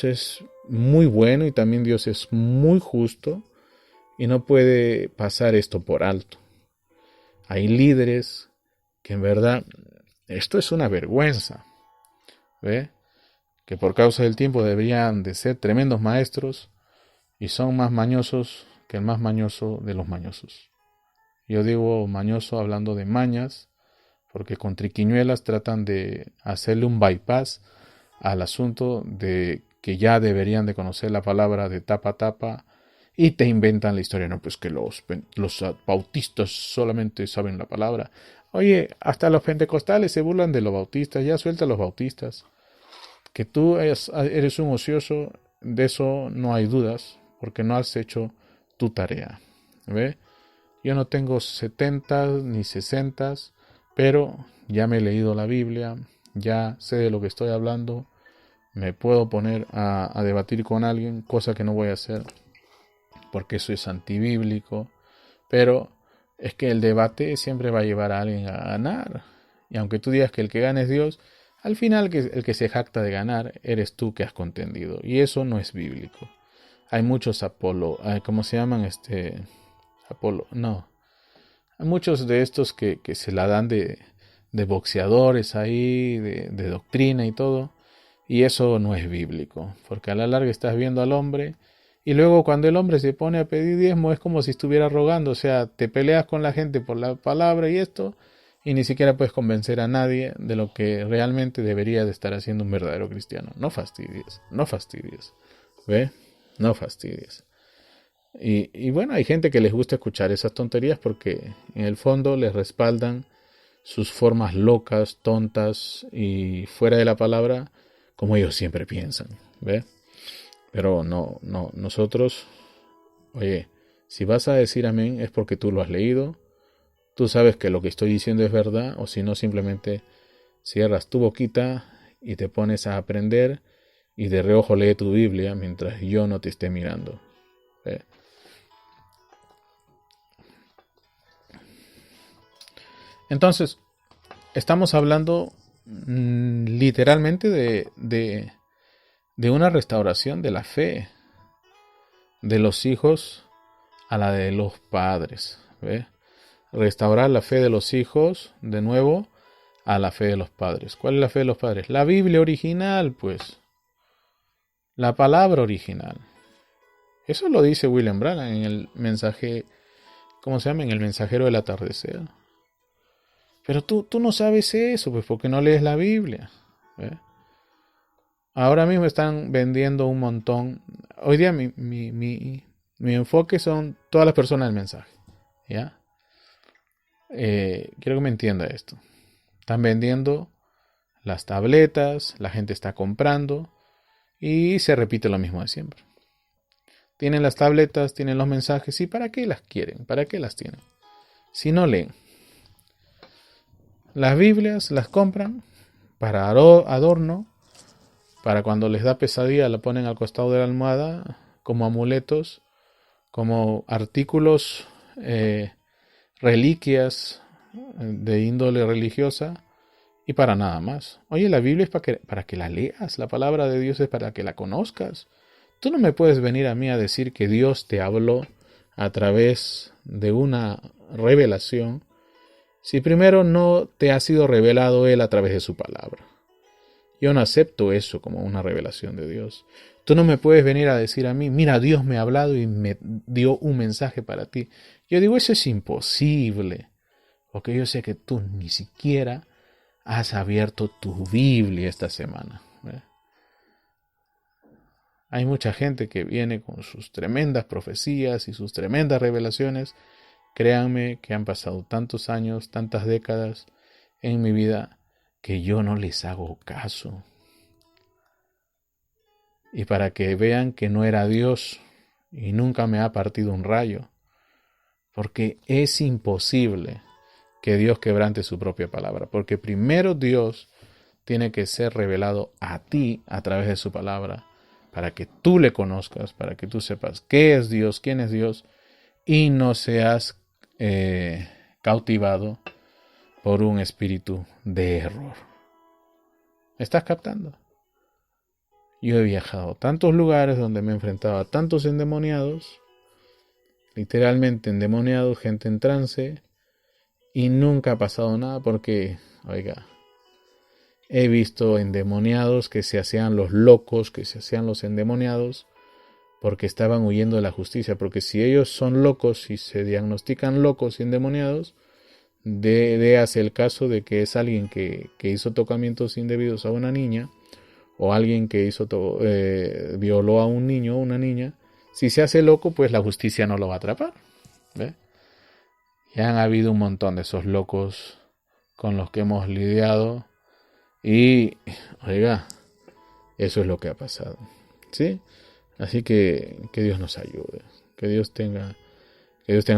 es muy bueno y también Dios es muy justo y no puede pasar esto por alto. Hay líderes que en verdad esto es una vergüenza, ¿ve? Que por causa del tiempo deberían de ser tremendos maestros y son más mañosos que el más mañoso de los mañosos. Yo digo mañoso hablando de mañas, porque con triquiñuelas tratan de hacerle un bypass al asunto de que ya deberían de conocer la palabra de tapa a tapa y te inventan la historia. No, pues que los bautistas solamente saben la palabra. Oye, hasta los pentecostales se burlan de los bautistas, ya suelta a los bautistas. Que tú eres un ocioso, de eso no hay dudas, porque no has hecho tu tarea. ¿Ve? Yo no tengo 70 ni 60, pero ya me he leído la Biblia, ya sé de lo que estoy hablando, me puedo poner a debatir con alguien, cosa que no voy a hacer porque eso es antibíblico, pero es que el debate siempre va a llevar a alguien a ganar. Y aunque tú digas que el que gana es Dios, al final el que se jacta de ganar eres tú que has contendido. Y eso no es bíblico. Hay muchos ¿cómo se llaman? No. Hay muchos de estos que se la dan de boxeadores ahí, de doctrina y todo. Y eso no es bíblico. Porque a la larga estás viendo al hombre. Y luego cuando el hombre se pone a pedir diezmo es como si estuviera rogando. O sea, te peleas con la gente por la palabra y esto. Y ni siquiera puedes convencer a nadie de lo que realmente debería de estar haciendo un verdadero cristiano. No fastidies. No fastidies. ¿Ve? No fastidies. Y bueno, hay gente que les gusta escuchar esas tonterías porque en el fondo les respaldan sus formas locas, tontas y fuera de la palabra, como ellos siempre piensan, ¿ve? Pero no, nosotros, oye, si vas a decir amén es porque tú lo has leído, tú sabes que lo que estoy diciendo es verdad, o si no simplemente cierras tu boquita y te pones a aprender y de reojo lee tu Biblia mientras yo no te esté mirando, ¿ve? Entonces, estamos hablando literalmente de una restauración de la fe de los hijos a la de los padres. ¿Ve? Restaurar la fe de los hijos de nuevo a la fe de los padres. ¿Cuál es la fe de los padres? La Biblia original, pues. La palabra original. Eso lo dice William Branham en el mensaje, ¿cómo se llama? En el mensajero del atardecer. Pero tú no sabes eso, pues porque no lees la Biblia. ¿Ve? Ahora mismo están vendiendo un montón. Hoy día mi enfoque son todas las personas del mensaje. ¿Ya? Quiero que me entienda esto. Están vendiendo las tabletas, la gente está comprando y se repite lo mismo de siempre. Tienen las tabletas, tienen los mensajes, ¿y para qué las quieren? ¿Para qué las tienen? Si no leen. Las Biblias las compran para adorno, para cuando les da pesadilla la ponen al costado de la almohada como amuletos, como artículos, reliquias de índole religiosa y para nada más. Oye, la Biblia es para que la leas, la palabra de Dios es para que la conozcas. Tú no me puedes venir a mí a decir que Dios te habló a través de una revelación si primero no te ha sido revelado Él a través de su palabra. Yo no acepto eso como una revelación de Dios. Tú no me puedes venir a decir a mí, mira, Dios me ha hablado y me dio un mensaje para ti. Yo digo, eso es imposible, porque yo sé que tú ni siquiera has abierto tu Biblia esta semana. Hay mucha gente que viene con sus tremendas profecías y sus tremendas revelaciones. Créanme que han pasado tantos años, tantas décadas en mi vida que yo no les hago caso. Y para que vean que no era Dios y nunca me ha partido un rayo, porque es imposible que Dios quebrante su propia palabra, porque primero Dios tiene que ser revelado a ti a través de su palabra, para que tú le conozcas, para que tú sepas qué es Dios, quién es Dios, y no seas cautivado por un espíritu de error. ¿Me estás captando? Yo he viajado a tantos lugares donde me he enfrentado a tantos endemoniados, literalmente endemoniados, gente en trance, y nunca ha pasado nada porque, oiga, he visto endemoniados que se hacían los locos, que se hacían los endemoniados, porque estaban huyendo de la justicia, porque si ellos son locos y se diagnostican locos y endemoniados, déase el caso de que es alguien que hizo tocamientos indebidos a una niña, o alguien que violó a un niño o una niña. Si se hace loco, pues la justicia no lo va a atrapar. ¿Ve? Ya han habido un montón de esos locos con los que hemos lidiado y, oiga, eso es lo que ha pasado, ¿sí? Así que Dios nos ayude, que Dios tenga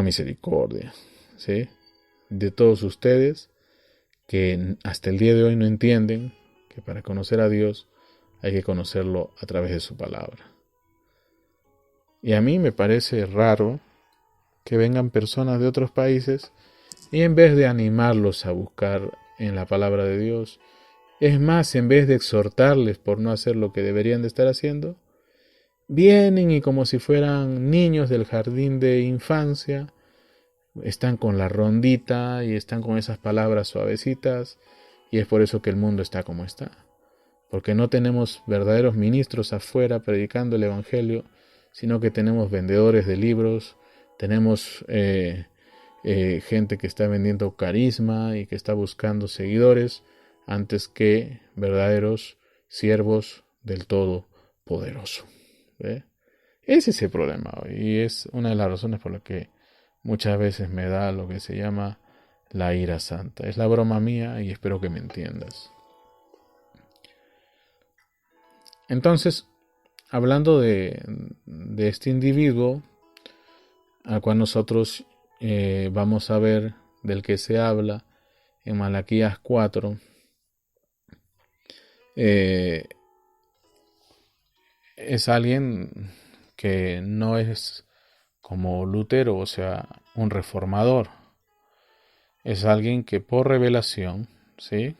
misericordia, ¿sí? De todos ustedes que hasta el día de hoy no entienden que para conocer a Dios hay que conocerlo a través de su palabra. Y a mí me parece raro que vengan personas de otros países y en vez de animarlos a buscar en la palabra de Dios, es más, en vez de exhortarles por no hacer lo que deberían de estar haciendo, vienen y como si fueran niños del jardín de infancia, están con la rondita y están con esas palabras suavecitas, y es por eso que el mundo está como está. Porque no tenemos verdaderos ministros afuera predicando el evangelio, sino que tenemos vendedores de libros, tenemos gente que está vendiendo carisma y que está buscando seguidores antes que verdaderos siervos del Todopoderoso. ¿Ve? Ese es el problema y es una de las razones por las que muchas veces me da lo que se llama la ira santa. Es la broma mía y espero que me entiendas. Entonces, hablando de este individuo al cual nosotros vamos a ver del que se habla en Malaquías 4, es alguien que no es como Lutero, o sea, un reformador. Es alguien que por revelación, ¿sí?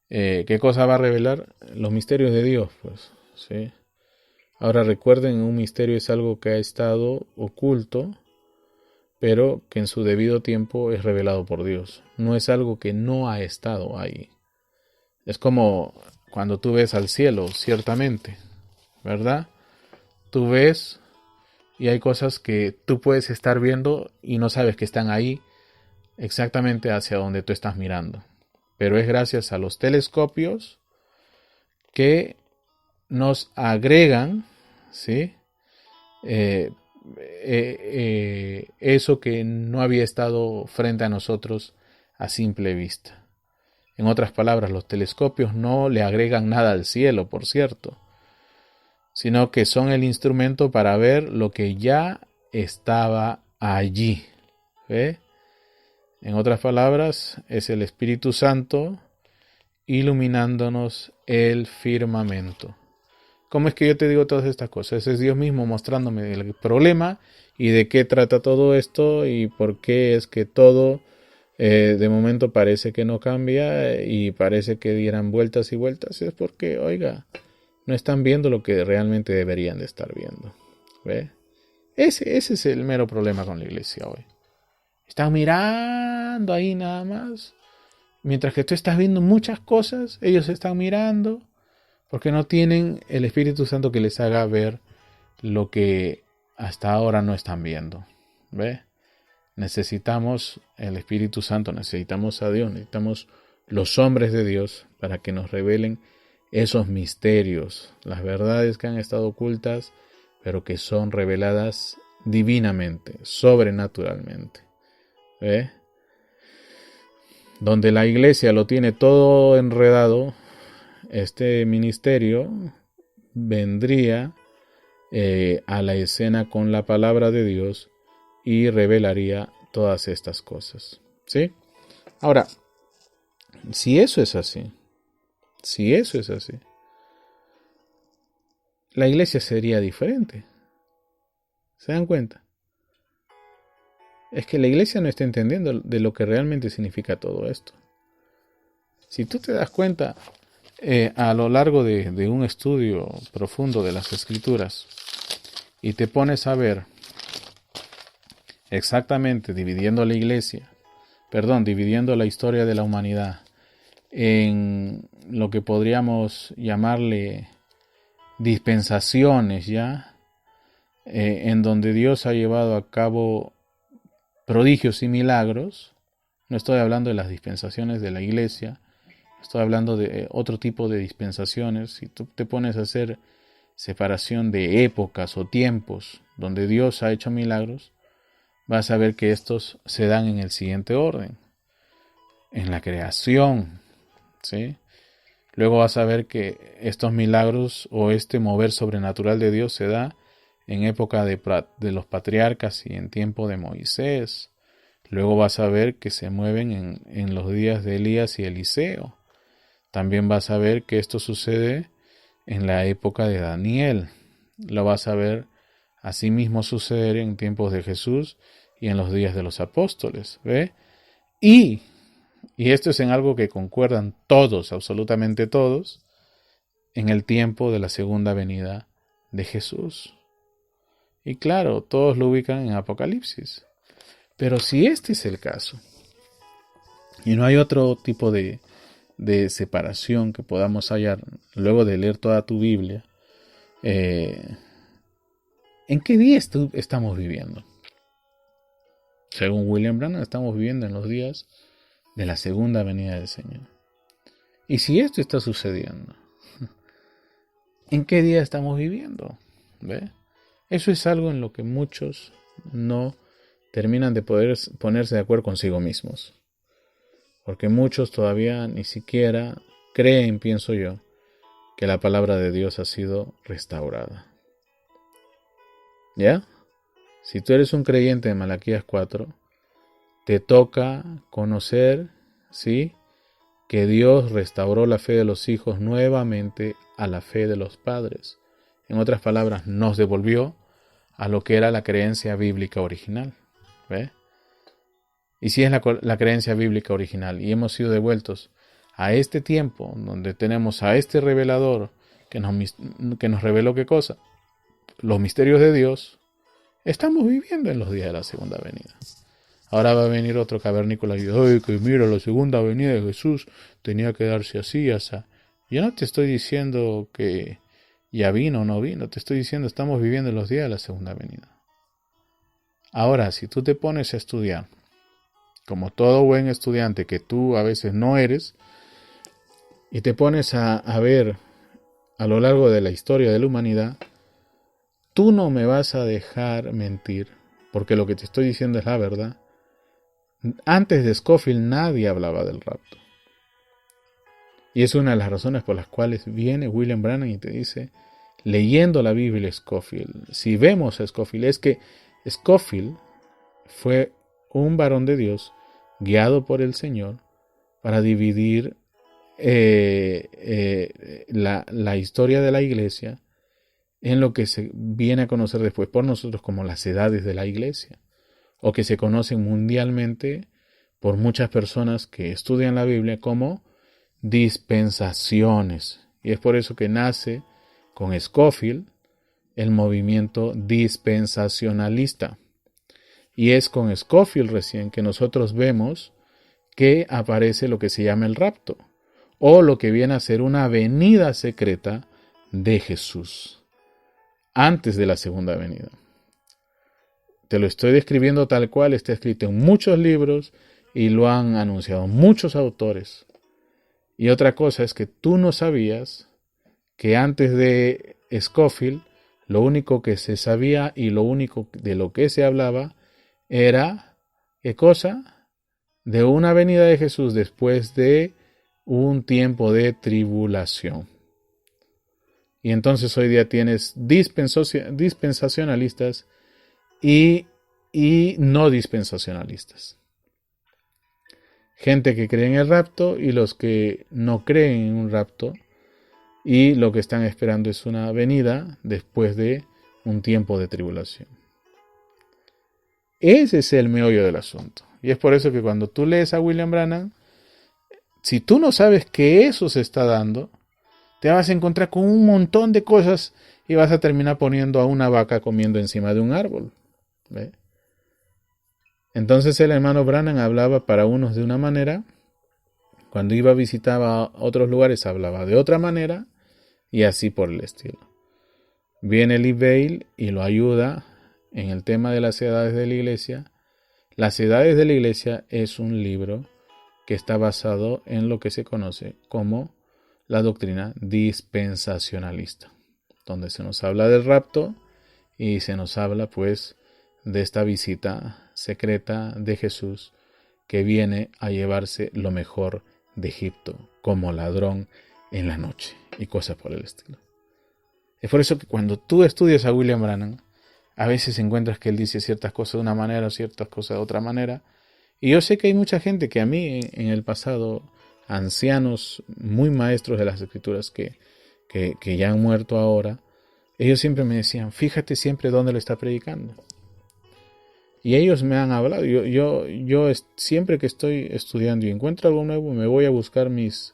¿Qué cosa va a revelar? Los misterios de Dios, pues, ¿sí? Ahora recuerden, un misterio es algo que ha estado oculto, pero que en su debido tiempo es revelado por Dios. No es algo que no ha estado ahí. Es como cuando tú ves al cielo, ciertamente, ¿verdad? Tú ves y hay cosas que tú puedes estar viendo y no sabes que están ahí exactamente hacia donde tú estás mirando. Pero es gracias a los telescopios que nos agregan, ¿sí? Eso que no había estado frente a nosotros a simple vista. En otras palabras, los telescopios no le agregan nada al cielo, por cierto, sino que son el instrumento para ver lo que ya estaba allí. ¿Ve? En otras palabras, es el Espíritu Santo iluminándonos el firmamento. ¿Cómo es que yo te digo todas estas cosas? Es Dios mismo mostrándome el problema y de qué trata todo esto y por qué es que todo de momento parece que no cambia y parece que dieran vueltas y vueltas. Es porque, oiga, no están viendo lo que realmente deberían de estar viendo. ¿Ve? Ese es el mero problema con la iglesia hoy. Están mirando ahí nada más. Mientras que tú estás viendo muchas cosas, ellos están mirando porque no tienen el Espíritu Santo que les haga ver lo que hasta ahora no están viendo. ¿Ve? Necesitamos el Espíritu Santo, necesitamos a Dios, necesitamos los hombres de Dios para que nos revelen esos misterios, las verdades que han estado ocultas, pero que son reveladas divinamente, sobrenaturalmente. ¿Ve? Donde la iglesia lo tiene todo enredado, este ministerio vendría a la escena con la palabra de Dios y revelaría todas estas cosas. ¿Sí? Ahora, si eso es así, la iglesia sería diferente. ¿Se dan cuenta? Es que la iglesia no está entendiendo de lo que realmente significa todo esto. Si tú te das cuenta, a lo largo de un estudio profundo de las Escrituras, y te pones a ver exactamente dividiendo la historia de la humanidad en lo que podríamos llamarle dispensaciones, ¿ya? En donde Dios ha llevado a cabo prodigios y milagros. No estoy hablando de las dispensaciones de la iglesia, estoy hablando de otro tipo de dispensaciones. Si tú te pones a hacer separación de épocas o tiempos donde Dios ha hecho milagros, vas a ver que estos se dan en el siguiente orden. En la creación, ¿sí? Luego vas a ver que estos milagros o este mover sobrenatural de Dios se da en época de los patriarcas y en tiempo de Moisés. Luego vas a ver que se mueven en los días de Elías y Eliseo. También vas a ver que esto sucede en la época de Daniel. Lo vas a ver asimismo suceder en tiempos de Jesús y en los días de los apóstoles. ¿Ve? Y esto es en algo que concuerdan todos, absolutamente todos, en el tiempo de la segunda venida de Jesús. Y claro, todos lo ubican en Apocalipsis. Pero si este es el caso, y no hay otro tipo de separación que podamos hallar luego de leer toda tu Biblia, ¿en qué día estamos viviendo? Según William Branham, estamos viviendo en los días de la segunda venida del Señor. Y si esto está sucediendo, ¿en qué día estamos viviendo? ¿Ve? Eso es algo en lo que muchos no terminan de poder ponerse de acuerdo consigo mismos. Porque muchos todavía ni siquiera creen, pienso yo, que la palabra de Dios ha sido restaurada. ¿Ya? Si tú eres un creyente de Malaquías 4, te toca conocer, ¿sí?, que Dios restauró la fe de los hijos nuevamente a la fe de los padres. En otras palabras, nos devolvió a lo que era la creencia bíblica original. ¿Ve? Y si es la creencia bíblica original y hemos sido devueltos a este tiempo donde tenemos a este revelador que nos reveló ¿qué cosa? Los misterios de Dios, estamos viviendo en los días de la segunda venida. Ahora va a venir otro cavernícola y dice, ¡ay, que mira, la segunda venida de Jesús tenía que darse así, así! Yo no te estoy diciendo que ya vino o no vino, te estoy diciendo estamos viviendo en los días de la segunda venida. Ahora, si tú te pones a estudiar, como todo buen estudiante que tú a veces no eres, y te pones a ver a lo largo de la historia de la humanidad, tú no me vas a dejar mentir, porque lo que te estoy diciendo es la verdad. Antes de Scofield nadie hablaba del rapto. Y es una de las razones por las cuales viene William Branham y te dice, leyendo la Biblia Scofield, si vemos a Scofield, es que Scofield fue un varón de Dios guiado por el Señor para dividir la historia de la iglesia en lo que se viene a conocer después por nosotros como las edades de la iglesia, o que se conocen mundialmente por muchas personas que estudian la Biblia como dispensaciones. Y es por eso que nace con Scofield el movimiento dispensacionalista. Y es con Scofield recién que nosotros vemos que aparece lo que se llama el rapto, o lo que viene a ser una venida secreta de Jesús, antes de la segunda venida. Te lo estoy describiendo tal cual, está escrito en muchos libros y lo han anunciado muchos autores. Y otra cosa es que tú no sabías que antes de Scofield, lo único que se sabía y lo único de lo que se hablaba era, ¿qué cosa? De una venida de Jesús después de un tiempo de tribulación. Y entonces hoy día tienes dispensacionalistas y no dispensacionalistas. Gente que cree en el rapto y los que no creen en un rapto, y lo que están esperando es una venida después de un tiempo de tribulación. Ese es el meollo del asunto. Y es por eso que cuando tú lees a William Branham, si tú no sabes que eso se está dando, te vas a encontrar con un montón de cosas y vas a terminar poniendo a una vaca comiendo encima de un árbol. ¿Ve? Entonces el hermano Branham hablaba para unos de una manera, cuando iba a visitar a otros lugares hablaba de otra manera, y así por el estilo. Viene Lee Vail y lo ayuda en el tema de las edades de la iglesia. Las edades de la iglesia es un libro que está basado en lo que se conoce como la doctrina dispensacionalista, donde se nos habla del rapto y se nos habla pues de esta visita secreta de Jesús que viene a llevarse lo mejor de Egipto como ladrón en la noche y cosas por el estilo. Es por eso que cuando tú estudias a William Branham, a veces encuentras que él dice ciertas cosas de una manera o ciertas cosas de otra manera. Y yo sé que hay mucha gente que a mí en el pasado, ancianos muy maestros de las escrituras que ya han muerto ahora, ellos siempre me decían, fíjate siempre dónde lo está predicando. Y ellos me han hablado. Yo siempre que estoy estudiando y encuentro algo nuevo, me voy a buscar mis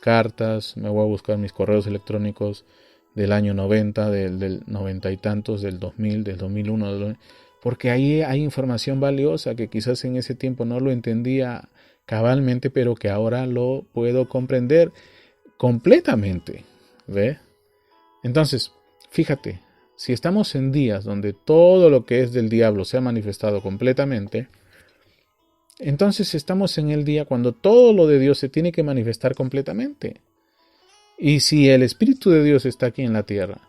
cartas, me voy a buscar mis correos electrónicos del año 90, del 90 y tantos, del 2000, del 2001, porque ahí hay información valiosa que quizás en ese tiempo no lo entendía cabalmente, pero que ahora lo puedo comprender completamente. ¿Ve? Entonces, fíjate, si estamos en días donde todo lo que es del diablo se ha manifestado completamente, entonces estamos en el día cuando todo lo de Dios se tiene que manifestar completamente. Y si el Espíritu de Dios está aquí en la tierra,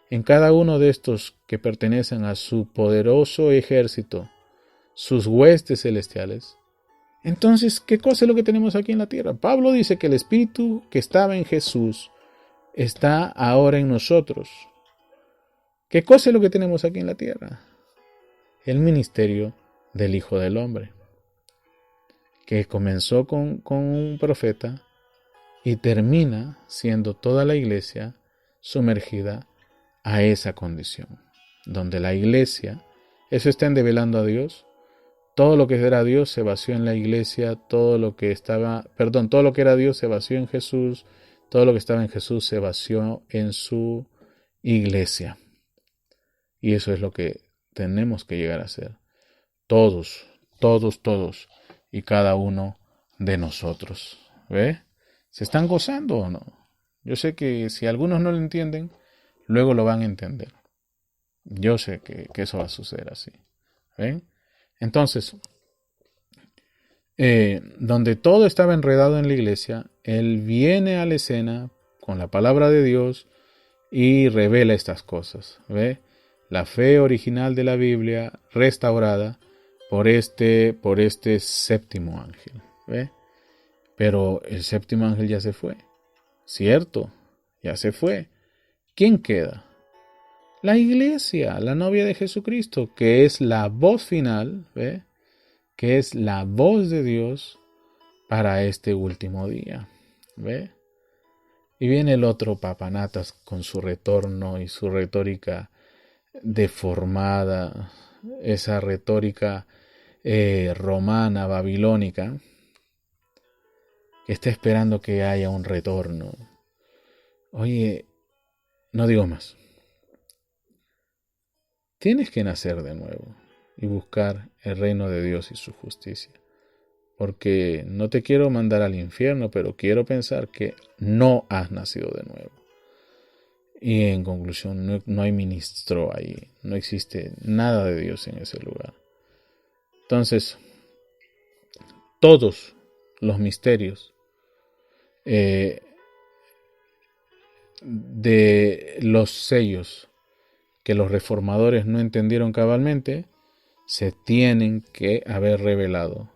en cada uno de estos que pertenecen a su poderoso ejército, sus huestes celestiales, entonces, ¿qué cosa es lo que tenemos aquí en la tierra? Pablo dice que el Espíritu que estaba en Jesús está ahora en nosotros. ¿Qué cosa es lo que tenemos aquí en la tierra? El ministerio del Hijo del Hombre, que comenzó con un profeta y termina siendo toda la iglesia sumergida a esa condición, donde la iglesia, eso está endevelando a Dios, todo lo que era Dios se vació en la iglesia, todo lo que era Dios se vació en Jesús, todo lo que estaba en Jesús se vació en su iglesia. Y eso es lo que tenemos que llegar a ser. Todos y cada uno de nosotros. ¿Ve? ¿Se están gozando o no? Yo sé que si algunos no lo entienden, luego lo van a entender. Yo sé que eso va a suceder así. ¿Ven? Entonces, donde todo estaba enredado en la iglesia, Él viene a la escena con la palabra de Dios y revela estas cosas. ¿Ve? La fe original de la Biblia restaurada por este séptimo ángel. ¿Ve? Pero el séptimo ángel ya se fue. Cierto, ya se fue. ¿Quién queda? La iglesia, la novia de Jesucristo, que es la voz final, ¿ve? Que es la voz de Dios para este último día, ¿ve? Y viene el otro papanatas con su retorno y su retórica deformada, esa retórica romana, babilónica, que está esperando que haya un retorno. Oye, no digo más. Tienes que nacer de nuevo y buscar el reino de Dios y su justicia. Porque no te quiero mandar al infierno, pero quiero pensar que no has nacido de nuevo. Y en conclusión, no hay ministro ahí, no existe nada de Dios en ese lugar. Entonces, todos los misterios de los sellos que los reformadores no entendieron cabalmente, se tienen que haber revelado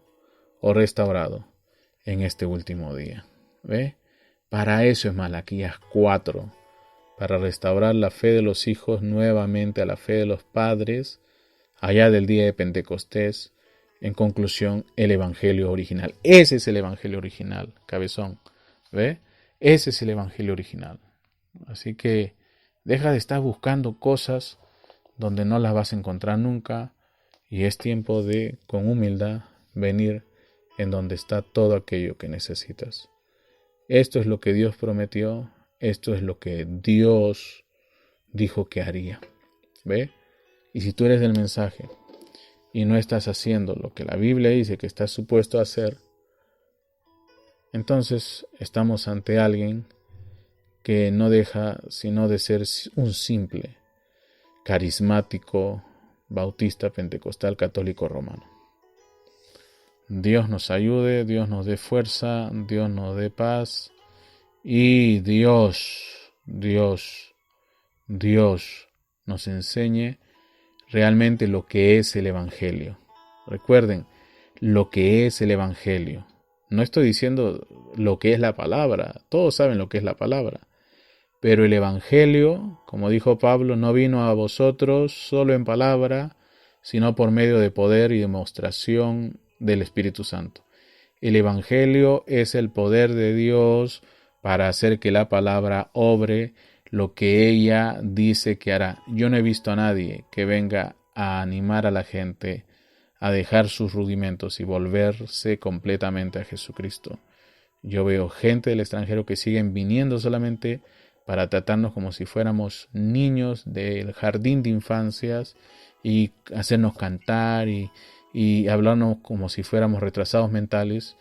o restaurado en este último día. ¿Ve? Para eso es Malaquías 4, para restaurar la fe de los hijos nuevamente a la fe de los padres, allá del día de Pentecostés. En conclusión, el evangelio original. Ese es el evangelio original, cabezón. ¿Ve? Ese es el evangelio original. Así que deja de estar buscando cosas donde no las vas a encontrar nunca, y es tiempo de, con humildad, venir en donde está todo aquello que necesitas. Esto es lo que Dios prometió, esto es lo que Dios dijo que haría. ¿Ve? Y si tú eres del mensaje y no estás haciendo lo que la Biblia dice que estás supuesto a hacer, entonces estamos ante alguien que no deja sino de ser un simple, carismático, bautista, pentecostal, católico, romano. Dios nos ayude, Dios nos dé fuerza, Dios nos dé paz y Dios nos enseñe realmente lo que es el Evangelio. Recuerden, lo que es el Evangelio. No estoy diciendo lo que es la palabra, todos saben lo que es la palabra. Pero el Evangelio, como dijo Pablo, no vino a vosotros solo en palabra, sino por medio de poder y demostración del Espíritu Santo. El Evangelio es el poder de Dios para hacer que la palabra obre lo que ella dice que hará. Yo no he visto a nadie que venga a animar a la gente a dejar sus rudimentos y volverse completamente a Jesucristo. Yo veo gente del extranjero que siguen viniendo solamente para tratarnos como si fuéramos niños del jardín de infancias y hacernos cantar y hablarnos como si fuéramos retrasados mentales.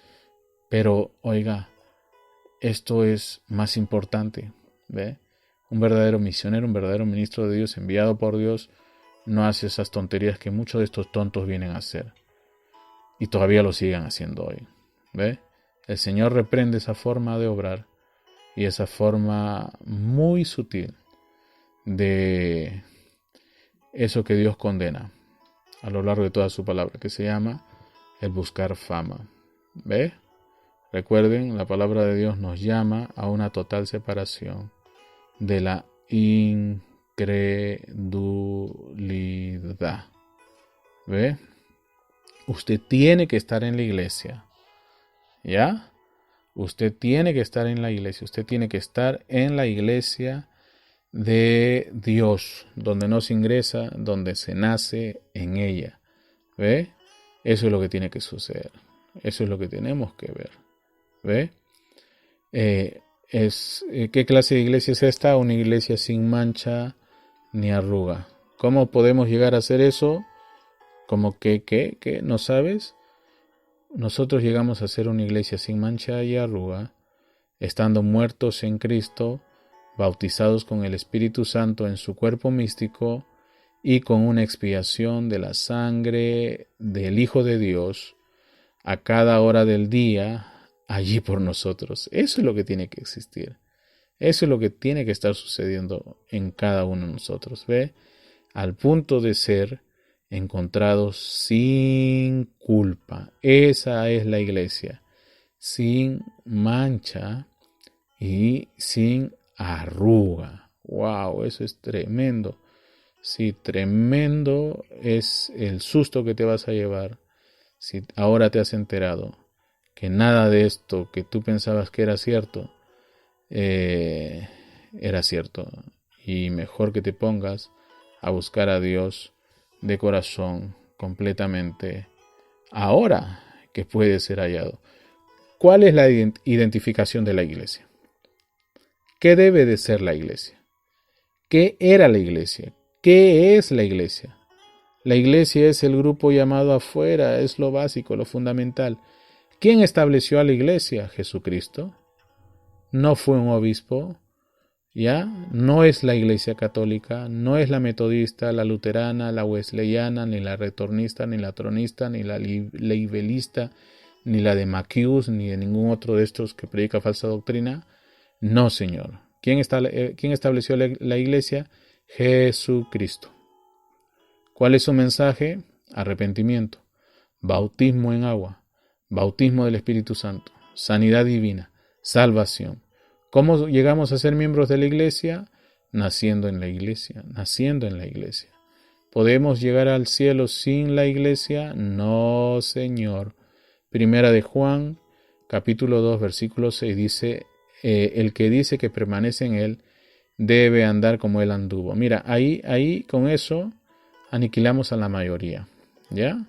Pero, oiga, esto es más importante, ¿ve? Un verdadero misionero, un verdadero ministro de Dios enviado por Dios no hace esas tonterías que muchos de estos tontos vienen a hacer y todavía lo siguen haciendo hoy, ¿ve? El Señor reprende esa forma de obrar y esa forma muy sutil de eso que Dios condena a lo largo de toda su palabra, que se llama el buscar fama. ¿Ve? Recuerden, la palabra de Dios nos llama a una total separación de la incredulidad. ¿Ve? Usted tiene que estar en la iglesia. ¿Ya? Usted tiene que estar en la iglesia. Usted tiene que estar en la iglesia de Dios, donde no se ingresa, donde se nace en ella. ¿Ve? Eso es lo que tiene que suceder. Eso es lo que tenemos que ver. ¿Ve? ¿Qué clase de iglesia es esta? Una iglesia sin mancha ni arruga. ¿Cómo podemos llegar a hacer eso? ¿Cómo que? ¿No sabes? Nosotros llegamos a ser una iglesia sin mancha y arruga, estando muertos en Cristo, bautizados con el Espíritu Santo en su cuerpo místico y con una expiación de la sangre del Hijo de Dios a cada hora del día allí por nosotros. Eso es lo que tiene que existir. Eso es lo que tiene que estar sucediendo en cada uno de nosotros. ¿Ve? Al punto de ser encontrados sin culpa. Esa es la iglesia. sin mancha y sin arruga. ¡Wow! Eso es tremendo. Sí, tremendo es el susto que te vas a llevar si ahora te has enterado que nada de esto que tú pensabas que era cierto, era cierto. Y mejor que te pongas a buscar a Dios de corazón completamente ahora que puede ser hallado. ¿Cuál es la identificación de la iglesia? ¿Qué debe de ser la iglesia? ¿Qué era la iglesia? ¿Qué es la iglesia? La iglesia es el grupo llamado afuera, es lo básico, lo fundamental. ¿Quién estableció a la iglesia? Jesucristo. No fue un obispo, ¿ya? No es la iglesia católica, no es la metodista, la luterana, la wesleyana, ni la retornista, ni la tronista, ni la leibelista, ni la de Macchius, ni de ningún otro de estos que predica falsa doctrina. No, Señor. ¿Quién estableció la iglesia? Jesucristo. ¿Cuál es su mensaje? Arrepentimiento, bautismo en agua, bautismo del Espíritu Santo, sanidad divina, salvación. ¿Cómo llegamos a ser miembros de la iglesia? Naciendo en la iglesia, naciendo en la iglesia. ¿Podemos llegar al cielo sin la iglesia? No, Señor. Primera de Juan, capítulo 2, versículo 6 dice, el que dice que permanece en él debe andar como él anduvo. Mira, ahí con eso aniquilamos a la mayoría, ¿ya?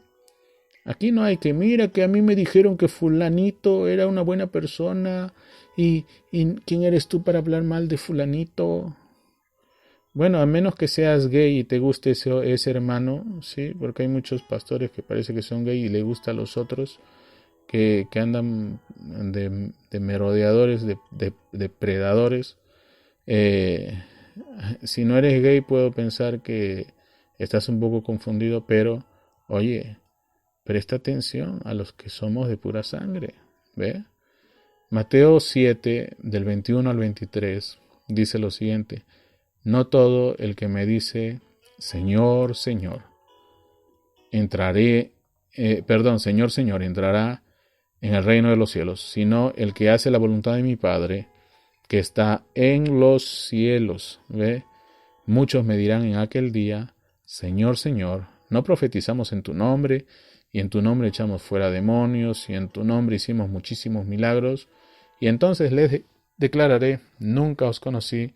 Aquí no hay que, mira, que a mí me dijeron que fulanito era una buena persona y ¿quién eres tú para hablar mal de fulanito? Bueno, a menos que seas gay y te guste ese hermano, sí, porque hay muchos pastores que parece que son gay y le gusta a los otros, que andan de merodeadores, de depredadores. Si no eres gay puedo pensar que estás un poco confundido, pero oye, presta atención a los que somos de pura sangre, ¿ve? Mateo 7, del 21 al 23, dice lo siguiente: no todo el que me dice, Señor, Señor, Señor, Señor, entrará en el reino de los cielos, sino el que hace la voluntad de mi Padre, que está en los cielos, ¿ve? Muchos me dirán en aquel día, Señor, Señor, ¿no profetizamos en tu nombre? Y en tu nombre echamos fuera demonios, y en tu nombre hicimos muchísimos milagros. Y entonces les declararé, nunca os conocí,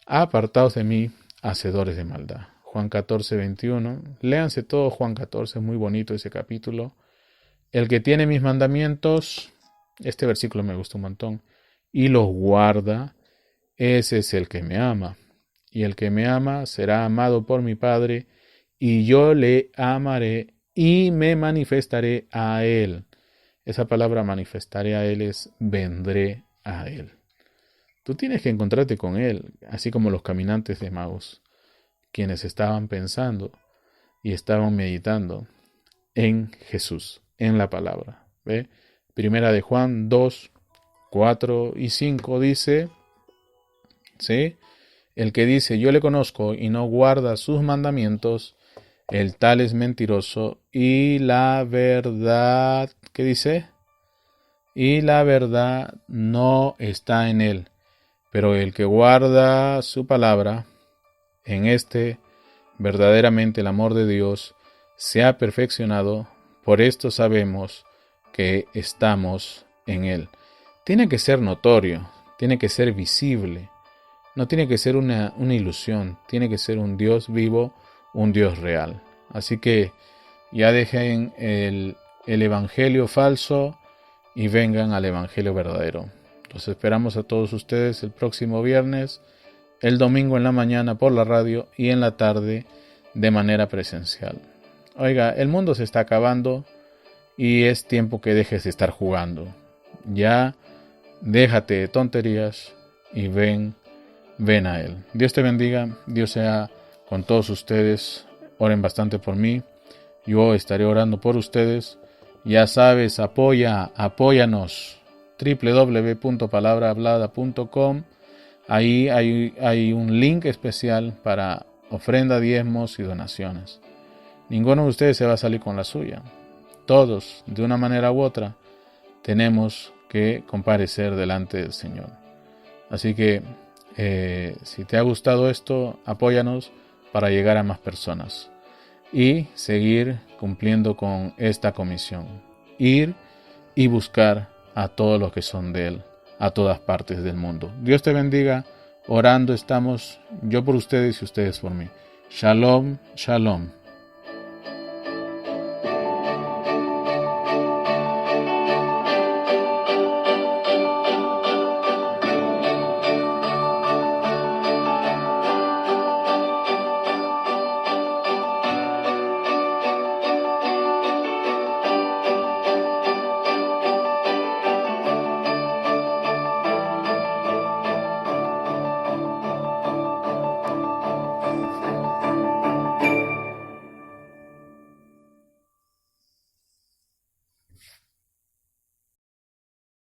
apartaos de mí, hacedores de maldad. Juan 14, 21. Léanse todo Juan 14, muy bonito ese capítulo. El que tiene mis mandamientos, este versículo me gusta un montón, y los guarda, ese es el que me ama. Y el que me ama será amado por mi Padre, y yo le amaré y me manifestaré a él. Esa palabra manifestaré a él es vendré a él. Tú tienes que encontrarte con él, así como los caminantes de Emaús, quienes estaban pensando y estaban meditando en Jesús, en la palabra. ¿Ve? Primera de Juan 2, 4 y 5 dice, ¿sí? El que dice yo le conozco y no guarda sus mandamientos, el tal es mentiroso y la verdad, ¿qué dice? Y la verdad no está en él. Pero el que guarda su palabra, en este verdaderamente el amor de Dios se ha perfeccionado. Por esto sabemos que estamos en él. Tiene que ser notorio, tiene que ser visible. No tiene que ser una ilusión, tiene que ser un Dios vivo, un Dios real. Así que ya dejen el evangelio falso y vengan al evangelio verdadero. Los esperamos a todos ustedes el próximo viernes, el domingo en la mañana por la radio y en la tarde de manera presencial. Oiga, el mundo se está acabando y es tiempo que dejes de estar jugando. Ya déjate de tonterías y ven a Él. Dios te bendiga, Dios sea con todos ustedes. Oren bastante por mí, yo estaré orando por ustedes. Ya sabes, apóyanos, www.palabrahablada.com. Ahí hay un link especial para ofrenda, diezmos y donaciones. Ninguno de ustedes se va a salir con la suya. Todos, de una manera u otra, tenemos que comparecer delante del Señor. Así que si te ha gustado esto, apóyanos para llegar a más personas y seguir cumpliendo con esta comisión. Ir y buscar a todos los que son de Él, a todas partes del mundo. Dios te bendiga. Orando estamos, yo por ustedes y ustedes por mí. Shalom, shalom.